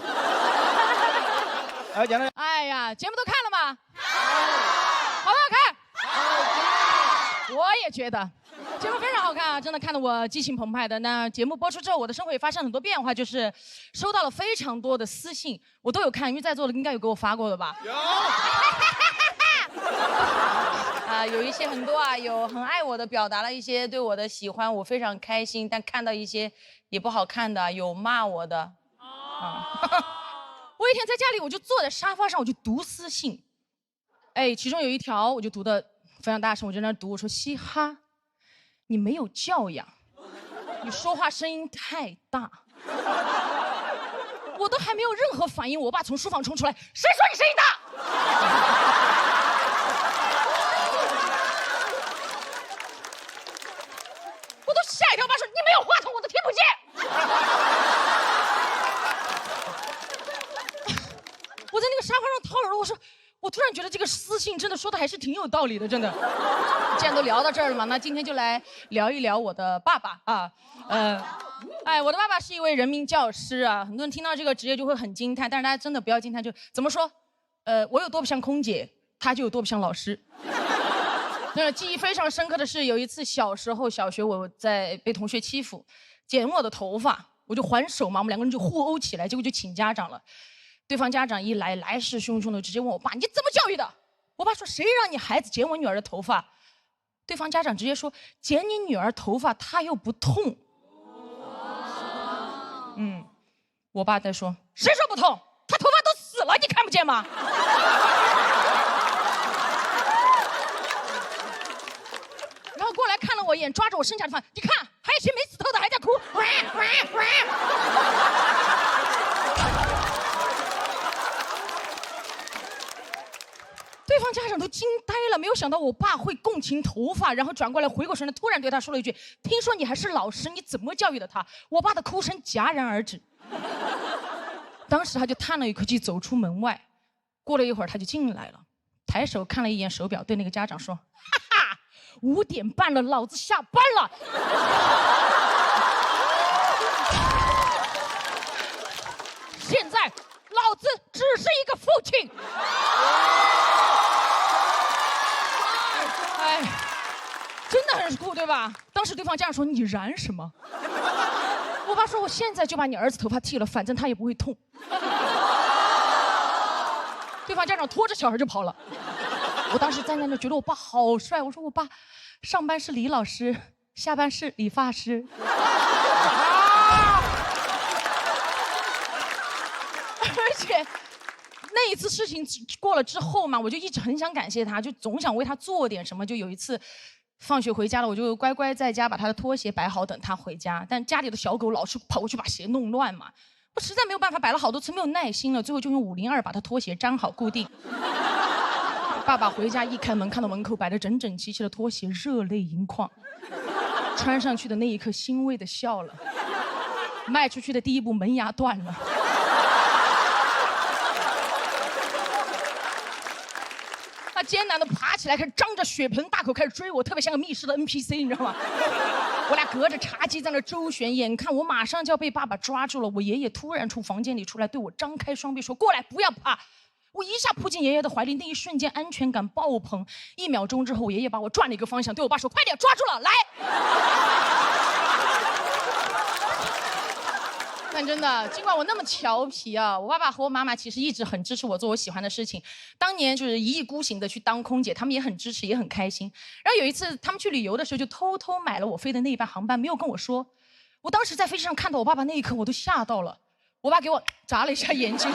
讲的，哎呀，节目都看了吗？好不好看？我也觉得，节目非常好看啊，真的看得我激情澎湃的。那节目播出之后，我的生活也发生很多变化，就是收到了非常多的私信，我都有看，因为在座的应该有给我发过的吧？有。有一些很多啊，有很爱我的，表达了一些对我的喜欢，我非常开心。但看到一些也不好看的，有骂我的。我一天在家里，我就坐在沙发上，我就读私信。其中有一条我就读得非常大声，我就在那读，我说：“嘻哈，你没有教养，你说话声音太大。”我都还没有任何反应，我爸从书房冲出来：“谁说你声音大？”吓一跳，爸说：“你没有话筒，我都听不见。”我在那个沙发上掏耳朵，我突然觉得这个私信真的说的还是挺有道理的，真的。既然都聊到这儿了嘛，那今天就来聊一聊我的爸爸啊。我的爸爸是一位人民教师啊，很多人听到这个职业就会很惊叹，但是大家真的不要惊叹，就怎么说？我有多不像空姐，他就有多不像老师。记忆非常深刻的是，有一次小学我在被同学欺负，剪我的头发，我就还手嘛，我们2个人就互殴起来，结果就请家长了。对方家长一来，来势汹汹的直接问我爸：“你怎么教育的？”我爸说：“谁让你孩子剪我女儿的头发？”对方家长直接说：“剪你女儿头发，她又不痛。”我爸在说：“谁说不痛？她头发都死了，你看不见吗？”然后过来看了我一眼，抓着我剩下的饭，你看，还有一群没死透的还在哭。对方家长都惊呆了，没有想到我爸会共情头发，然后转过来回过神来，突然对他说了一句：“听说你还是老师，你怎么教育的他？”我爸的哭声戛然而止。当时他就叹了一口气，走出门外。过了一会儿，他就进来了，抬手看了一眼手表，对那个家长说：“哈哈，5点半了，老子下班了。”现在老子只是一个父亲。真的很酷，对吧？当时对方家长说：“你燃什么？”我爸说：“我现在就把你儿子头发剃了，反正他也不会痛。”对方家长拖着小孩就跑了。我当时站在那觉得我爸好帅，我说我爸上班是李老师，下班是理发师。而且那一次事情过了之后嘛，我就一直很想感谢他，就总想为他做点什么。就有一次放学回家了，我就乖乖在家把他的拖鞋摆好等他回家，但家里的小狗老是跑过去把鞋弄乱嘛，我实在没有办法，摆了好多次没有耐心了，最后就用502把他拖鞋粘好固定。爸爸回家一开门，看到门口摆着整整齐齐的拖鞋，热泪盈眶。穿上去的那一刻，欣慰的笑了。迈出去的第一步，门牙断了。他艰难的爬起来，开始张着血盆大口开始追我，特别像个密室的 NPC， 你知道吗？我俩隔着茶几在那周旋，眼看我马上就要被爸爸抓住了。我爷爷突然从房间里出来，对我张开双臂说：“过来，不要怕。”我一下扑进爷爷的怀里，那一瞬间安全感爆棚。1秒钟之后，我爷爷把我转了一个方向，对我爸说：“快点，抓住了，来！”但真的，尽管我那么调皮啊，我爸爸和我妈妈其实一直很支持我做我喜欢的事情。当年就是一意孤行的去当空姐，他们也很支持，也很开心。然后有一次他们去旅游的时候，就偷偷买了我飞的那一班航班，没有跟我说。我当时在飞机上看到我爸爸那一刻，我都吓到了。我爸给我眨了一下眼睛，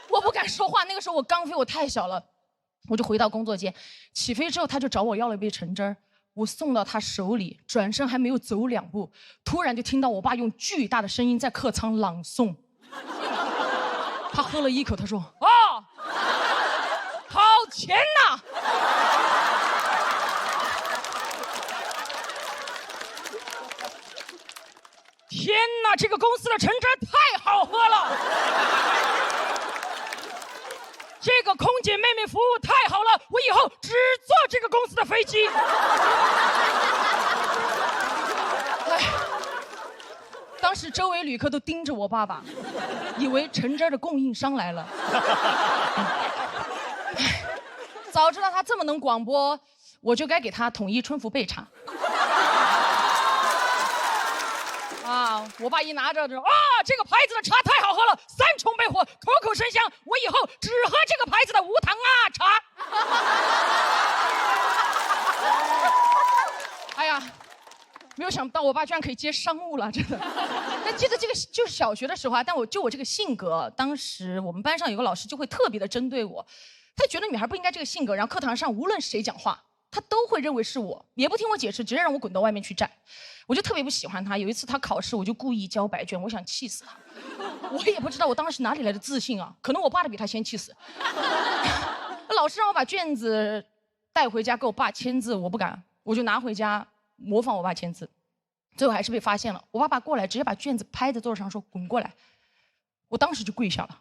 我不敢说话。那个时候我刚飞，我太小了，我就回到工作间。起飞之后，他就找我要了一杯橙汁儿。我送到他手里，转身还没有走2步，突然就听到我爸用巨大的声音在客舱朗诵。他喝了一口，他说：“哦，好甜呐！”天哪，这个公司的橙汁太好喝了！这个空姐妹妹服务太好了，我以后只坐这个公司的飞机。当时周围旅客都盯着我爸爸，以为橙汁的供应商来了。早知道他这么能广播，我就该给他统一春福备茶。啊！我爸一拿着就这个牌子的茶太好喝了，3重焙火，口口生香。我以后只喝这个牌子的无糖茶。哎呀，没有想到我爸居然可以接商务了，真的。但记得这个就是小学的时候啊，但我这个性格，当时我们班上有个老师就会特别的针对我，他觉得女孩不应该这个性格，然后课堂上无论谁讲话，他都会认为是我，也不听我解释，直接让我滚到外面去站。我就特别不喜欢他。有一次他考试，我就故意交白卷，我想气死他。我也不知道我当时哪里来的自信啊，可能我爸的比他先气死。老师让我把卷子带回家给我爸签字，我不敢，我就拿回家模仿我爸签字，最后还是被发现了。我爸爸过来直接把卷子拍在桌上说：“滚过来！”我当时就跪下了，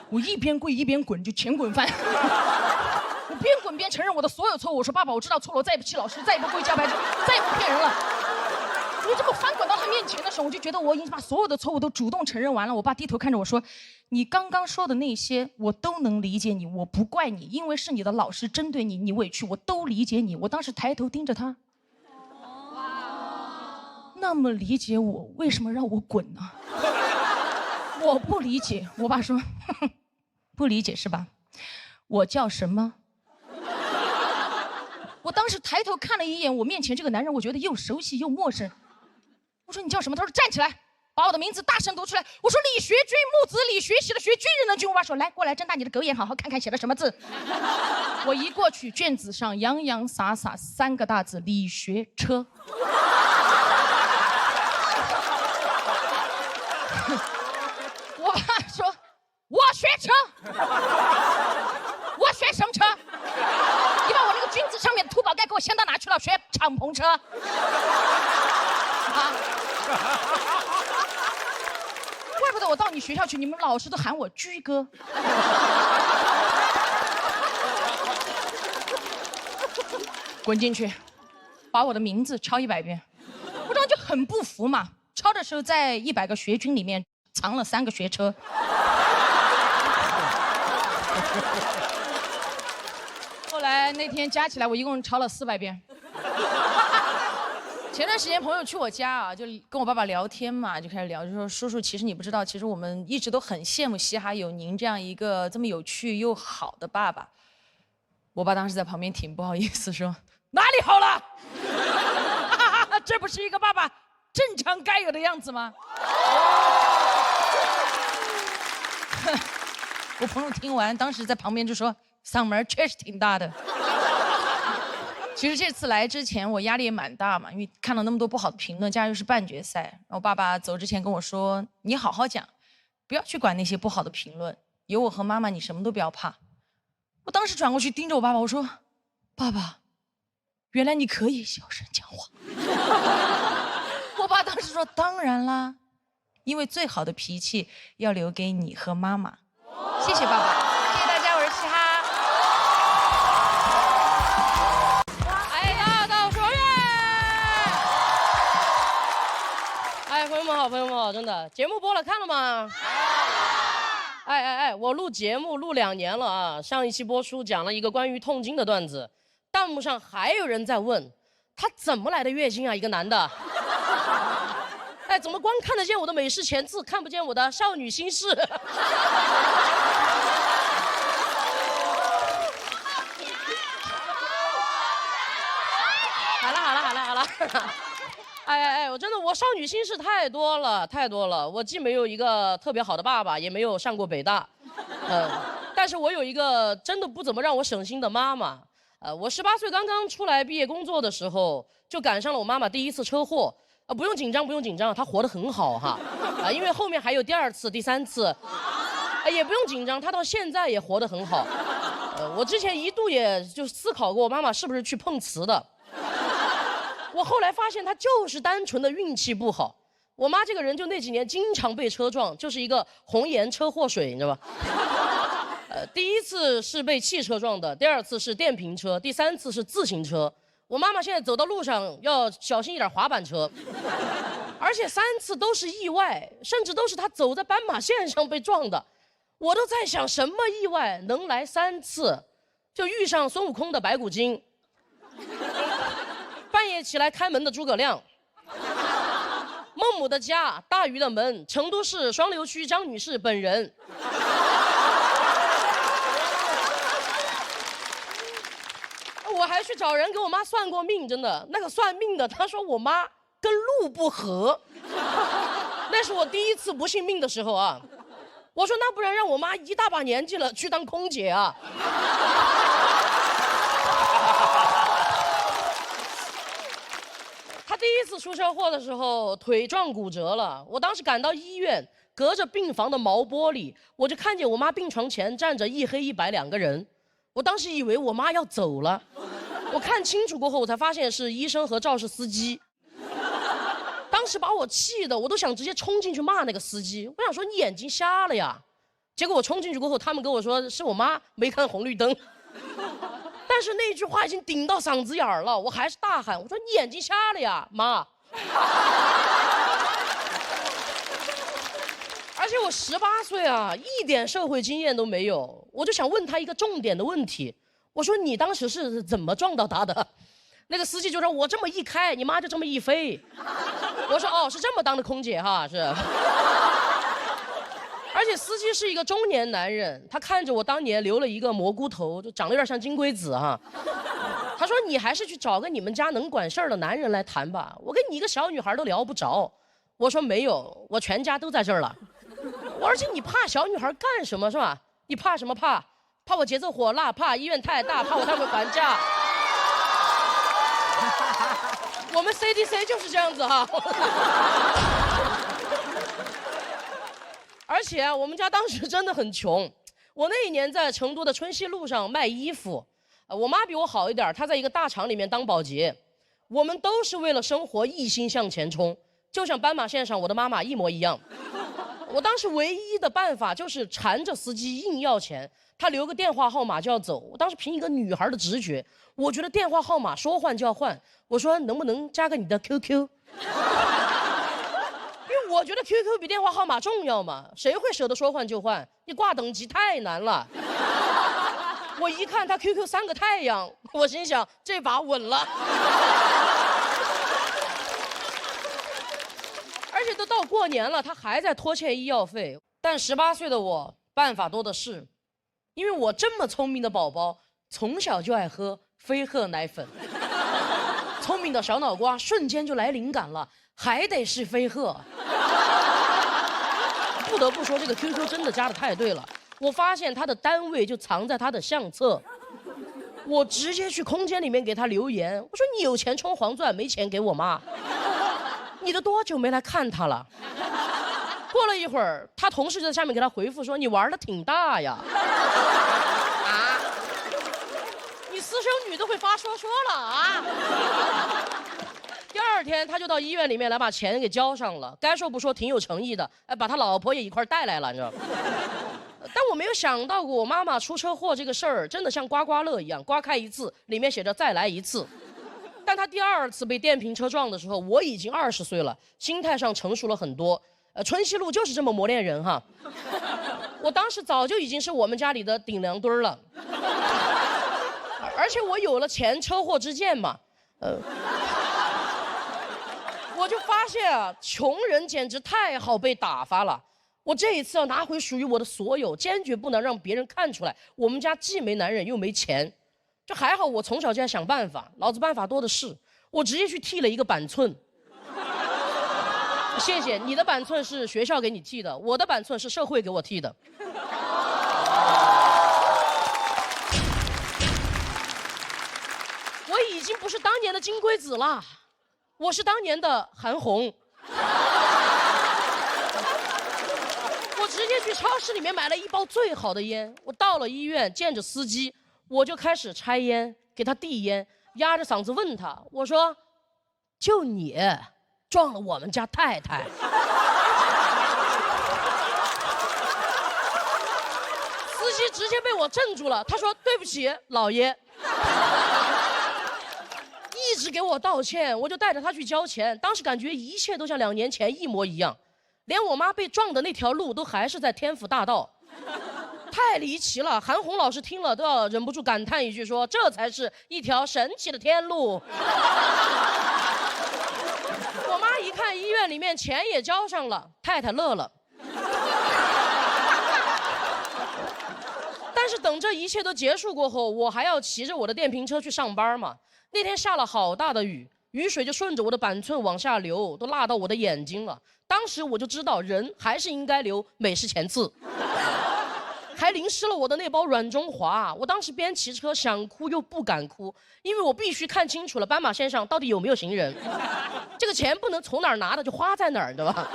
我一边跪一边滚，就前滚翻。我边滚边承认我的所有错误。我说：“爸爸，我知道错了，我再也不气老师，再也不跪交白卷，再也不骗人了。”我这么翻滚到他面前的时候，我就觉得我已经把所有的错误都主动承认完了。我爸低头看着我说：“你刚刚说的那些，我都能理解你，我不怪你，因为是你的老师针对你，你委屈，我都理解你。”我当时抬头盯着他，那么理解我，为什么让我滚呢？我不理解。我爸说：“呵呵，不理解是吧？我叫什么？”我当时抬头看了一眼我面前这个男人，我觉得又熟悉又陌生。我说：“你叫什么？”他说：“站起来，把我的名字大声读出来。”我说：“李学军，木子李，学习的学，军人的军。”我爸说：“来，过来，睁大你的狗眼，好好看看写的什么字。”我一过去，卷子上洋洋洒洒3个大字：李学车。我爸说：“我学车，我学什么车？你把我那个军子上面的土宝盖给我掀到哪去了？学敞篷车。”啊！怪不得我到你学校去，你们老师都喊我居哥。滚进去，把我的名字抄100遍。我当时就很不服嘛，抄的时候在100个学军里面藏了3个学车。后来那天加起来，我一共抄了400遍。前段时间朋友去我家啊，就跟我爸爸聊天嘛，就开始聊，就说：“叔叔，其实你不知道，其实我们一直都很羡慕嘻哈有您这样一个这么有趣又好的爸爸。”我爸当时在旁边挺不好意思说：“哪里好了？这不是一个爸爸正常该有的样子吗？”我朋友听完，当时在旁边就说：“嗓门确实挺大的。”其实这次来之前，我压力也蛮大嘛，因为看了那么多不好的评论，加上又是半决赛。然后爸爸走之前跟我说：“你好好讲，不要去管那些不好的评论，有我和妈妈，你什么都不要怕。”我当时转过去盯着我爸爸，我说：“爸爸，原来你可以小声讲话。”我爸当时说：“当然啦，因为最好的脾气要留给你和妈妈。”谢谢爸爸，谢谢大家，我是嘻哈。哎呀，到说节目播了看了吗？哎，我录节目录2年了啊，上一期播出讲了一个关于痛经的段子，弹幕上还有人在问，他怎么来的月经啊？一个男的，哎，怎么光看得见我的美式前字，看不见我的少女心事？好了，哎，我真的我少女心事太多了，我既没有一个特别好的爸爸，也没有上过北大，但是我有一个真的不怎么让我省心的妈妈。我18岁刚刚出来毕业工作的时候，就赶上了我妈妈第1次车祸。不用紧张，她活得很好哈，因为后面还有第2次、第3次，也不用紧张，她到现在也活得很好。我之前一度也就思考过，我妈妈是不是去碰瓷的。我后来发现她就是单纯的运气不好。我妈这个人就那几年经常被车撞，就是一个红颜车祸水，你知道吧？第1次是被汽车撞的，第2次是电瓶车，第3次是自行车。我妈妈现在走到路上要小心一点滑板车，而且3次都是意外，甚至都是她走在斑马线上被撞的。我都在想，什么意外能来3次？就遇上孙悟空的白骨精，半夜起来开门的诸葛亮，孟母的家，大禹的门，成都市双流区张女士本人。我还去找人给我妈算过命，真的，那个算命的他说我妈跟路不合，那是我第1次不信命的时候啊。我说那不然让我妈一大把年纪了去当空姐啊。她第1次出车祸的时候腿撞骨折了，我当时赶到医院，隔着病房的毛玻璃，我就看见我妈病床前站着一黑一白2个人。我当时以为我妈要走了，我看清楚过后，我才发现是医生和肇事司机。当时把我气的，我都想直接冲进去骂那个司机。我想说你眼睛瞎了呀！结果我冲进去过后，他们跟我说是我妈没看红绿灯。但是那句话已经顶到嗓子眼儿了，我还是大喊，我说你眼睛瞎了呀，妈！而且我18岁啊，一点社会经验都没有，我就想问他一个重点的问题，我说你当时是怎么撞到他的？那个司机就说我这么一开，你妈就这么一飞。我说哦，是这么当的空姐哈，是。而且司机是一个中年男人，他看着我当年留了一个蘑菇头，就长得有点像金龟子哈。他说你还是去找个你们家能管事儿的男人来谈吧，我跟你一个小女孩都聊不着。我说没有，我全家都在这儿了。而且你怕小女孩干什么是吧？你怕什么怕？怕我节奏火辣，怕医院太大，怕我太会还价。我们 CDC 就是这样子哈。而且我们家当时真的很穷，我那一年在成都的春熙路上卖衣服，我妈比我好一点，她在一个大厂里面当保洁。我们都是为了生活一心向前冲，就像斑马线上我的妈妈一模一样。我当时唯一的办法就是缠着司机硬要钱，他留个电话号码就要走。我当时凭一个女孩的直觉，我觉得电话号码说换就要换。我说能不能加个你的 QQ？ 因为我觉得 QQ 比电话号码重要嘛，谁会舍得说换就换？你挂等级太难了。我一看他 QQ 3个太阳，我心想这把稳了。而且都到过年了，他还在拖欠医药费。但18岁的我办法多的是，因为我这么聪明的宝宝，从小就爱喝飞鹤奶粉。聪明的小脑瓜瞬间就来灵感了，还得是飞鹤。不得不说，这个 QQ 真的加的太对了。我发现他的单位就藏在他的相册，我直接去空间里面给他留言，我说你有钱充黄钻，没钱给我妈。你都多久没来看他了？过了一会儿，他同事就在下面给他回复说：“你玩的挺大呀。”啊！你私生女都会发说了啊！第2天他就到医院里面来把钱给交上了，该说不说挺有诚意的，把他老婆也一块带来了，你知道吗？但我没有想到过，我妈妈出车祸这个事儿真的像刮刮乐一样，刮开一次，里面写着再来一次。但他第2次被电瓶车撞的时候，我已经20岁了，心态上成熟了很多。春熙路就是这么磨练人哈。我当时早就已经是我们家里的顶梁墩了，而且我有了前车祸之鉴嘛，我就发现啊，穷人简直太好被打发了。我这一次要拿回属于我的所有，坚决不能让别人看出来我们家既没男人又没钱。这还好，我从小就在想办法，老子办法多的是，我直接去剃了一个板寸。谢谢，你的板寸是学校给你剃的，我的板寸是社会给我剃的。我已经不是当年的金龟子了，我是当年的韩红。我直接去超市里面买了一包最好的烟，我到了医院见着司机，我就开始拆烟，给他递烟，压着嗓子问他，我说：“就你撞了我们家太太。”司机直接被我镇住了，他说：“对不起，老爷。”一直给我道歉，我就带着他去交钱。当时感觉一切都像2年前一模一样，连我妈被撞的那条路都还是在天府大道，太离奇了。韩红老师听了都要忍不住感叹一句说：“这才是一条神奇的天路。”我妈一看医院里面钱也交上了，太太乐了。但是等这一切都结束过后，我还要骑着我的电瓶车去上班嘛。那天下了好大的雨，雨水就顺着我的板寸往下流，都辣到我的眼睛了。当时我就知道，人还是应该留美式前刺。还淋湿了我的那包软中华。我当时边骑车想哭又不敢哭，因为我必须看清楚了斑马线上到底有没有行人。这个钱不能从哪儿拿的就花在哪儿，对吧？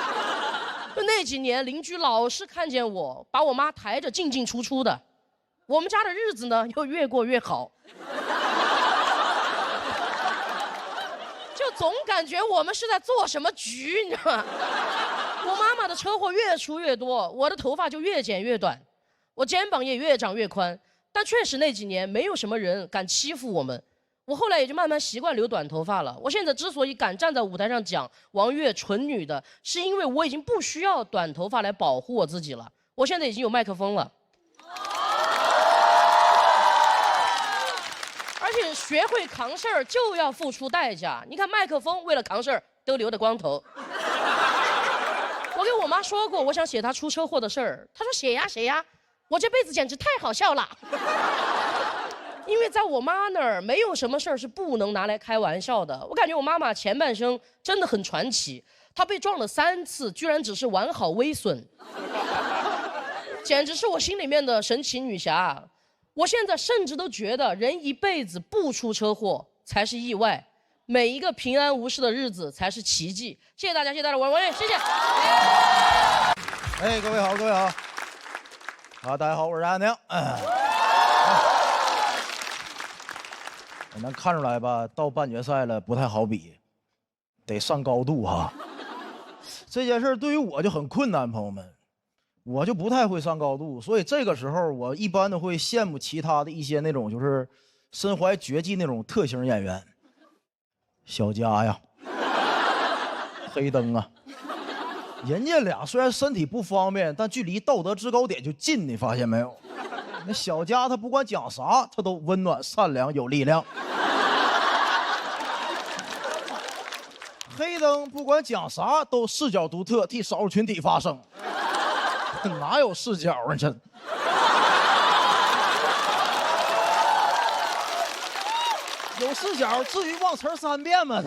就那几年，邻居老是看见我把我妈抬着进进出出的，我们家的日子呢又越过越好。就总感觉我们是在做什么局，你知道吗？我妈妈的车祸越出越多，我的头发就越剪越短，我肩膀也越长越宽。但确实那几年没有什么人敢欺负我们，我后来也就慢慢习惯留短头发了。我现在之所以敢站在舞台上讲王悦纯女的，是因为我已经不需要短头发来保护我自己了。我现在已经有麦克风了。而且学会扛事儿就要付出代价。你看麦克风为了扛事儿都留的光头。我给我妈说过，我想写她出车祸的事儿，她说写呀写呀，我这辈子简直太好笑了。因为在我妈那儿没有什么事儿是不能拿来开玩笑的。我感觉我妈妈前半生真的很传奇，她被撞了3次，居然只是完好微损，简直是我心里面的神奇女侠。我现在甚至都觉得，人一辈子不出车祸才是意外，每一个平安无事的日子才是奇迹。谢谢大家，谢谢大家，我是王悦，谢谢。哎，各位好，各位好。大家好，我是安宁。能看出来吧？到半决赛了，不太好比，得上高度哈。这件事对于我就很困难，朋友们。我就不太会上高度，所以这个时候我一般都会羡慕其他的一些那种就是身怀绝技那种特型演员，小佳呀，黑灯啊，人家俩虽然身体不方便，但距离道德制高点就近，你发现没有？那小佳他不管讲啥，他都温暖、善良、有力量。黑灯不管讲啥都视角独特，替少数群体发声。哪有视角啊？这有视角，至于忘词3遍吗？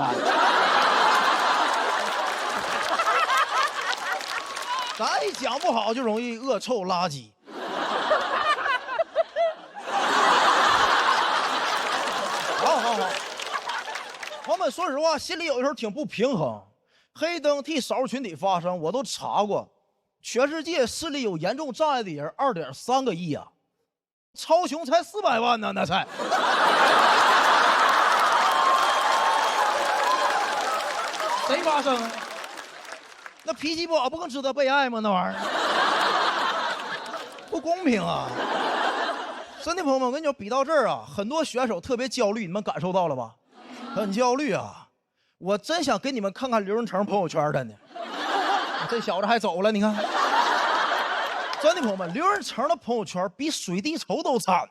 咱一讲不好就容易恶臭垃圾。好，朋友们，说实话，心里有的时候挺不平衡。黑灯替少数群体发声，我都查过。全世界视力有严重障碍的人2.3个亿啊，超雄才400万呢，那才。谁发声啊？那脾气不好不更值得被爱吗？那玩意儿不公平啊！真的，朋友们，我跟你说，比到这儿啊，很多选手特别焦虑，你们感受到了吧？很焦虑啊！我真想给你们看看刘仁成朋友圈的呢。这小子还走了，你看。真的朋友们，刘仁成的朋友圈比水滴筹都惨。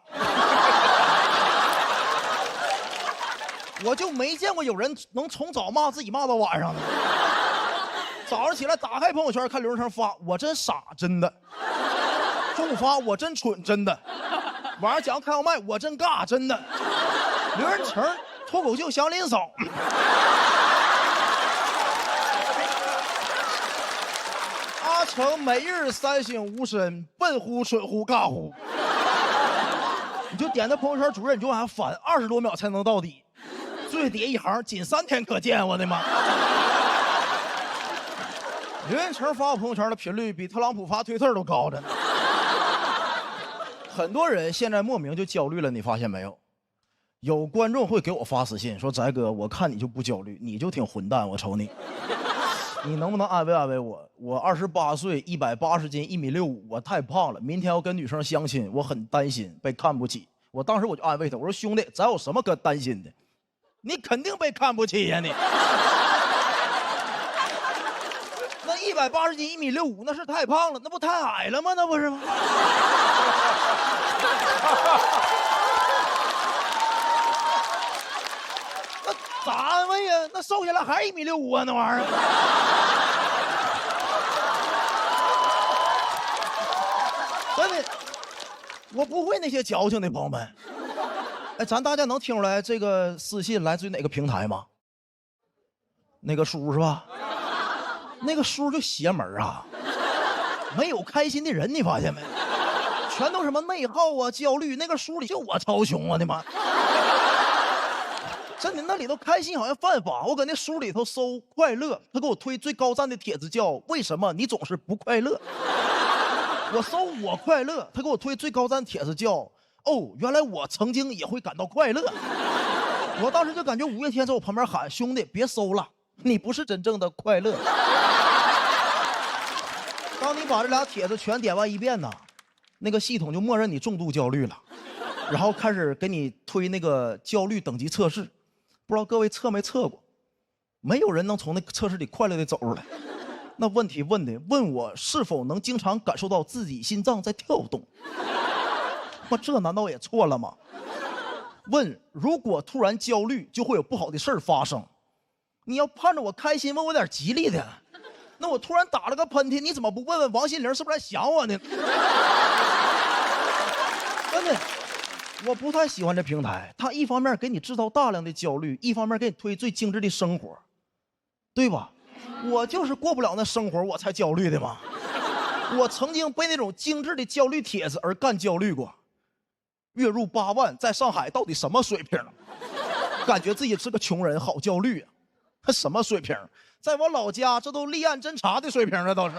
我就没见过有人能从早骂自己骂到晚上的。早上起来打开朋友圈看刘仁成发，我真傻，真的。中午发我真蠢，真的。晚上讲开放麦，我真尬，真的。刘仁成脱口秀祥林嫂。阿成每日三省吾身，笨乎蠢乎尬乎。你就点那朋友圈主任，你就往下翻，20多秒才能到底。最底下一行，仅3天可见，我的妈！刘仁成发我朋友圈的频率比特朗普发推特都高着呢。很多人现在莫名就焦虑了，你发现没有？有观众会给我发私信说：“翟哥，我看你就不焦虑，你就挺混蛋，我瞅你。你能不能安慰安慰我？我28岁，180斤，1.65米，我太胖了，明天要跟女生相亲，我很担心被看不起。”我当时我就安慰他，我说：“兄弟，咱有什么可担心的？你肯定被看不起呀，你。那180斤，1.65米，那是太胖了，那不太矮了吗？那不是吗？”那咋安慰呀？那瘦下来还是1.65米啊，那玩意儿。真的，我不会那些矫情的朋友们。哎，咱大家能听出来这个私信来自于哪个平台吗？那个叔是吧？那个叔就邪门啊，没有开心的人，你发现没？全都什么内耗啊、焦虑，那个书里就我超雄，我的妈！真的，那里头开心好像犯法。我搁那书里头搜快乐，他给我推最高赞的帖子叫“为什么你总是不快乐”。我搜我快乐，他给我推最高赞帖子叫“哦，原来我曾经也会感到快乐”。我当时就感觉五月天在我旁边喊：“兄弟，别搜了，你不是真正的快乐。”当你把这俩帖子全点完一遍呢，那个系统就默认你重度焦虑了，然后开始给你推那个焦虑等级测试。不知道各位测没测过？没有人能从那个测试里快乐的走出来。那问题问我是否能经常感受到自己心脏在跳动？我这难道也错了吗？问如果突然焦虑，就会有不好的事儿发生。你要盼着我开心，问我点吉利的。那我突然打了个喷嚏，你怎么不问问王心凌是不是在想我呢？真的，我不太喜欢这平台，它一方面给你制造大量的焦虑，一方面给你推最精致的生活，对吧？我就是过不了那生活，我才焦虑的嘛。我曾经被那种精致的焦虑帖子而干焦虑过。月入8万，在上海到底什么水平？感觉自己是个穷人，好焦虑啊！他什么水平？在我老家，这都立案侦查的水平了，都是。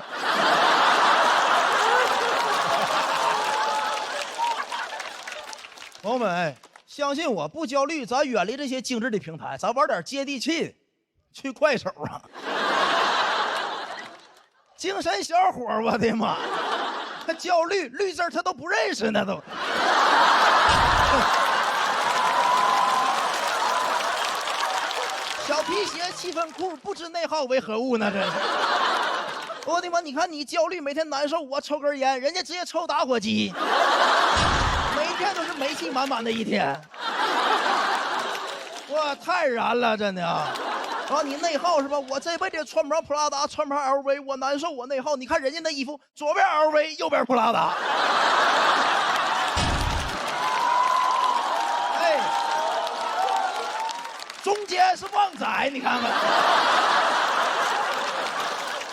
朋友们，哎，相信我，不焦虑，咱远离这些精致的平台，咱玩点接地气，去快手啊！精神小伙，我的妈！他焦虑，绿字他都不认识呢，都。小皮鞋、七分裤，不知内耗为何物呢？真是！我的妈！你看你焦虑，每天难受，我抽根烟，人家直接抽打火机，每一天都是煤气满满的一天。哇，太燃了，真的啊！啊，你内耗是吧？我这辈子穿不上普拉达，穿不上 LV， 我难受，我内耗。你看人家那衣服，左边 LV， 右边普拉达。哎，中间是旺仔，你看看，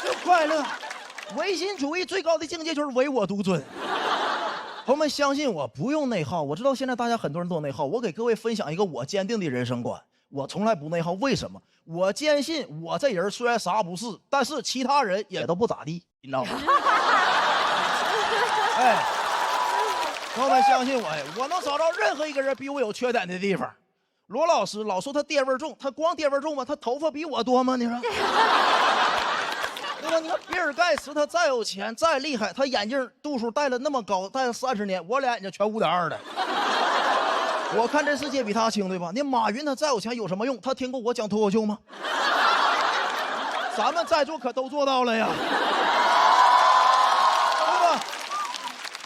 就快乐。唯心主义最高的境界就是唯我独尊。朋友们，相信我，不用内耗。我知道现在大家很多人都内耗，我给各位分享一个我坚定的人生观。我从来不内耗，为什么？我坚信我这人虽然啥不是，但是其他人也都不咋地，你知道吗？哎，朋友们相信我，我能找着任何一个人比我有缺点的地方。罗老师老说他爹味重，他光爹味重吗？他头发比我多吗？你说？对吧？你看比尔盖茨，他再有钱再厉害，他眼镜度数戴了那么高，戴了30年，我俩眼睛全5.2的。我看这世界比他清，对吧？那马云他再有钱有什么用？他听过我讲脱口秀吗？咱们在座可都做到了呀，对吧？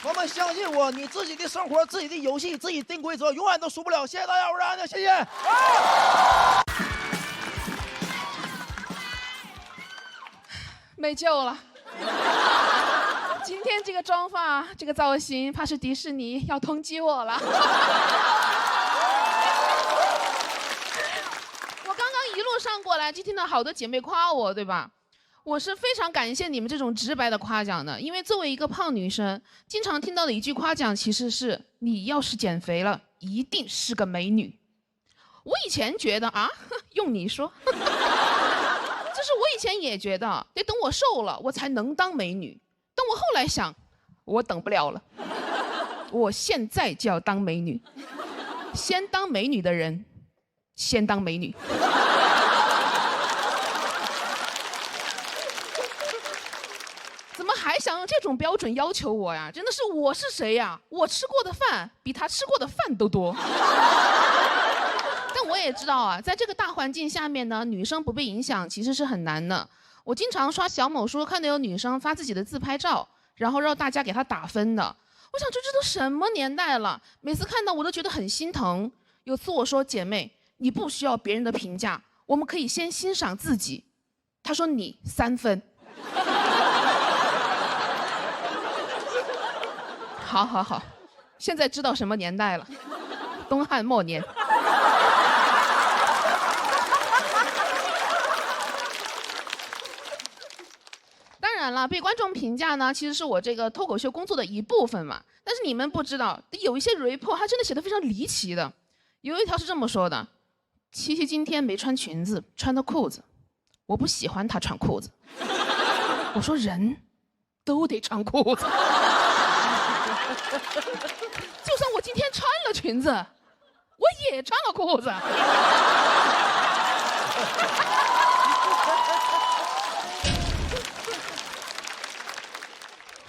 朋友们，相信我，你自己的生活、自己的游戏、自己定规则，永远都输不了。谢谢大家，我是安的，谢谢。没救了。今天这个妆发、这个造型，怕是迪士尼要通缉我了。我刚刚一路上过来，就听到好多姐妹夸我，对吧？我是非常感谢你们这种直白的夸奖的，因为作为一个胖女生，经常听到的一句夸奖其实是“你要是减肥了，一定是个美女”。我以前觉得啊，用你说。就是我以前也觉得得等我瘦了，我才能当美女。但我后来想，我等不了了，我现在就要当美女。先当美女的人，先当美女。怎么还想用这种标准要求我呀？真的是我是谁呀？我吃过的饭比他吃过的饭都多。但我也知道啊，在这个大环境下面呢，女生不被影响其实是很难的。我经常刷小某书，看到有女生发自己的自拍照，然后让大家给她打分的。我想这都什么年代了？每次看到我都觉得很心疼。有次我说姐妹，你不需要别人的评价，我们可以先欣赏自己。她说你3分。好好好，现在知道什么年代了？东汉末年。当然了，被观众评价呢，其实是我这个脱口秀工作的一部分嘛。但是你们不知道，有一些 report 它真的写得非常离奇的。有一条是这么说的：琪琪今天没穿裙子，穿的裤子，我不喜欢她穿裤子。我说人都得穿裤子，就算我今天穿了裙子，我也穿了裤子。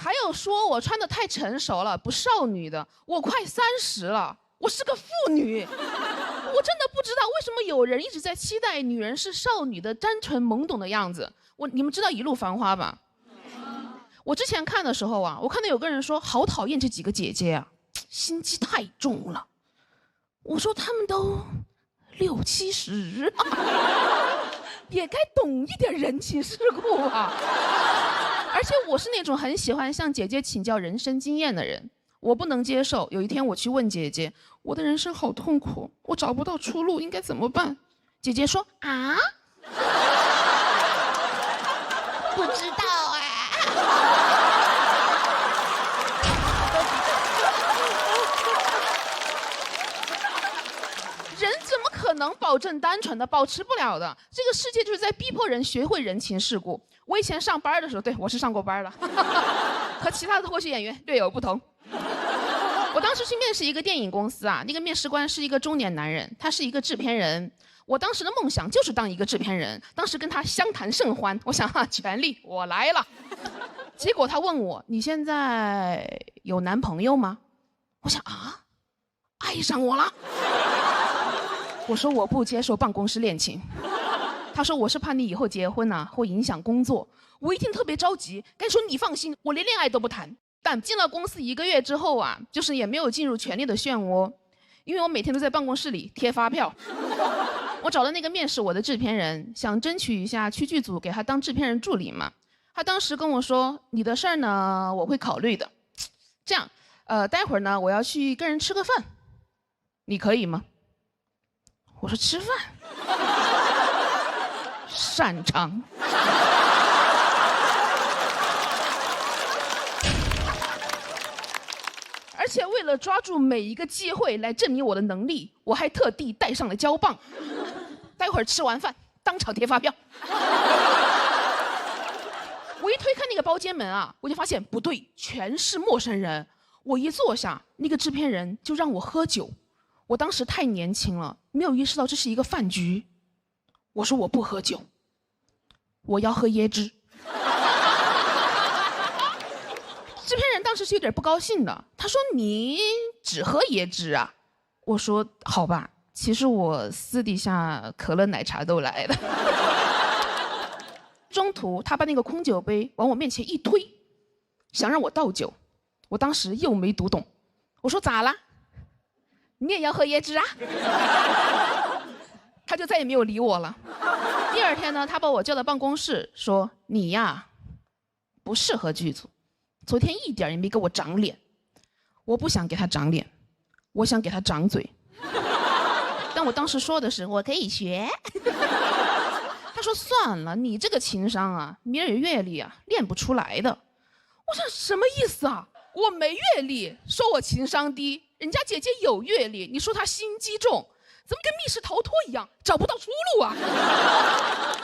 还有说我穿得太成熟了，不少女的。我快30了，我是个妇女。我真的不知道为什么有人一直在期待女人是少女的单纯懵懂的样子。你们知道《一路繁花》吧？我之前看的时候啊，我看到有个人说好讨厌这几个姐姐啊，心机太重了。我说他们都60、70，也该懂一点人情世故啊。而且我是那种很喜欢向姐姐请教人生经验的人，我不能接受有一天我去问姐姐，我的人生好痛苦，我找不到出路，应该怎么办？姐姐说啊，不知道啊。人怎么可能保证单纯的？保持不了的。这个世界就是在逼迫人学会人情世故。我以前上班的时候，对，我是上过班的，和其他的脱口秀演员略有不同。我当时去面试一个电影公司啊，那个面试官是一个中年男人，他是一个制片人。我当时的梦想就是当一个制片人，当时跟他相谈甚欢，我想权力我来了。结果他问我，你现在有男朋友吗？我想啊，爱上我了。我说我不接受办公室恋情。他说我是怕你以后结婚啊会影响工作。我一听特别着急，赶紧说你放心，我连恋爱都不谈。但进了公司1个月之后啊，就是也没有进入权力的漩涡，因为我每天都在办公室里贴发票。我找了那个面试我的制片人，想争取一下去剧组给他当制片人助理嘛。他当时跟我说，你的事儿呢我会考虑的。这样，待会儿呢我要去跟人吃个饭，你可以吗？我说吃饭，擅长。而且为了抓住每一个机会来证明我的能力，我还特地带上了胶棒。待会儿吃完饭，当场贴发票。我一推开那个包间门啊，我就发现不对，全是陌生人。我一坐下，那个制片人就让我喝酒。我当时太年轻了，没有意识到这是一个饭局。我说我不喝酒，我要喝椰汁。制片人当时是有点不高兴的，他说你只喝椰汁啊？我说好吧，其实我私底下可乐奶茶都来了。中途他把那个空酒杯往我面前一推，想让我倒酒。我当时又没读懂，我说咋啦？你也要喝椰汁啊？他就再也没有理我了。第二天呢，他把我叫到办公室说：“你呀，不适合剧组，昨天一点也没给我长脸。”我不想给他长脸，我想给他长嘴。但我当时说的是我可以学。他说算了，你这个情商啊，没有阅历啊，练不出来的。我说什么意思啊？我没阅历，说我情商低，人家姐姐有阅历，你说她心机重，怎么跟密室逃脱一样，找不到出路啊？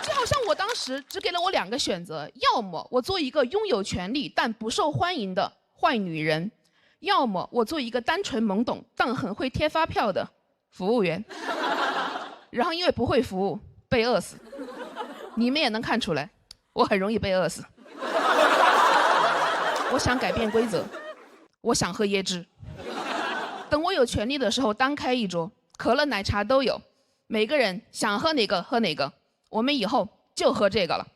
就好像我当时只给了我2个选择，要么我做一个拥有权利但不受欢迎的坏女人，要么我做一个单纯懵懂但很会贴发票的服务员。然后因为不会服务，被饿死。你们也能看出来，我很容易被饿死。我想改变规则，我想喝椰汁。等我有权利的时候，单开一桌，可乐、奶茶都有，每个人想喝哪个喝哪个。我们以后就喝这个了。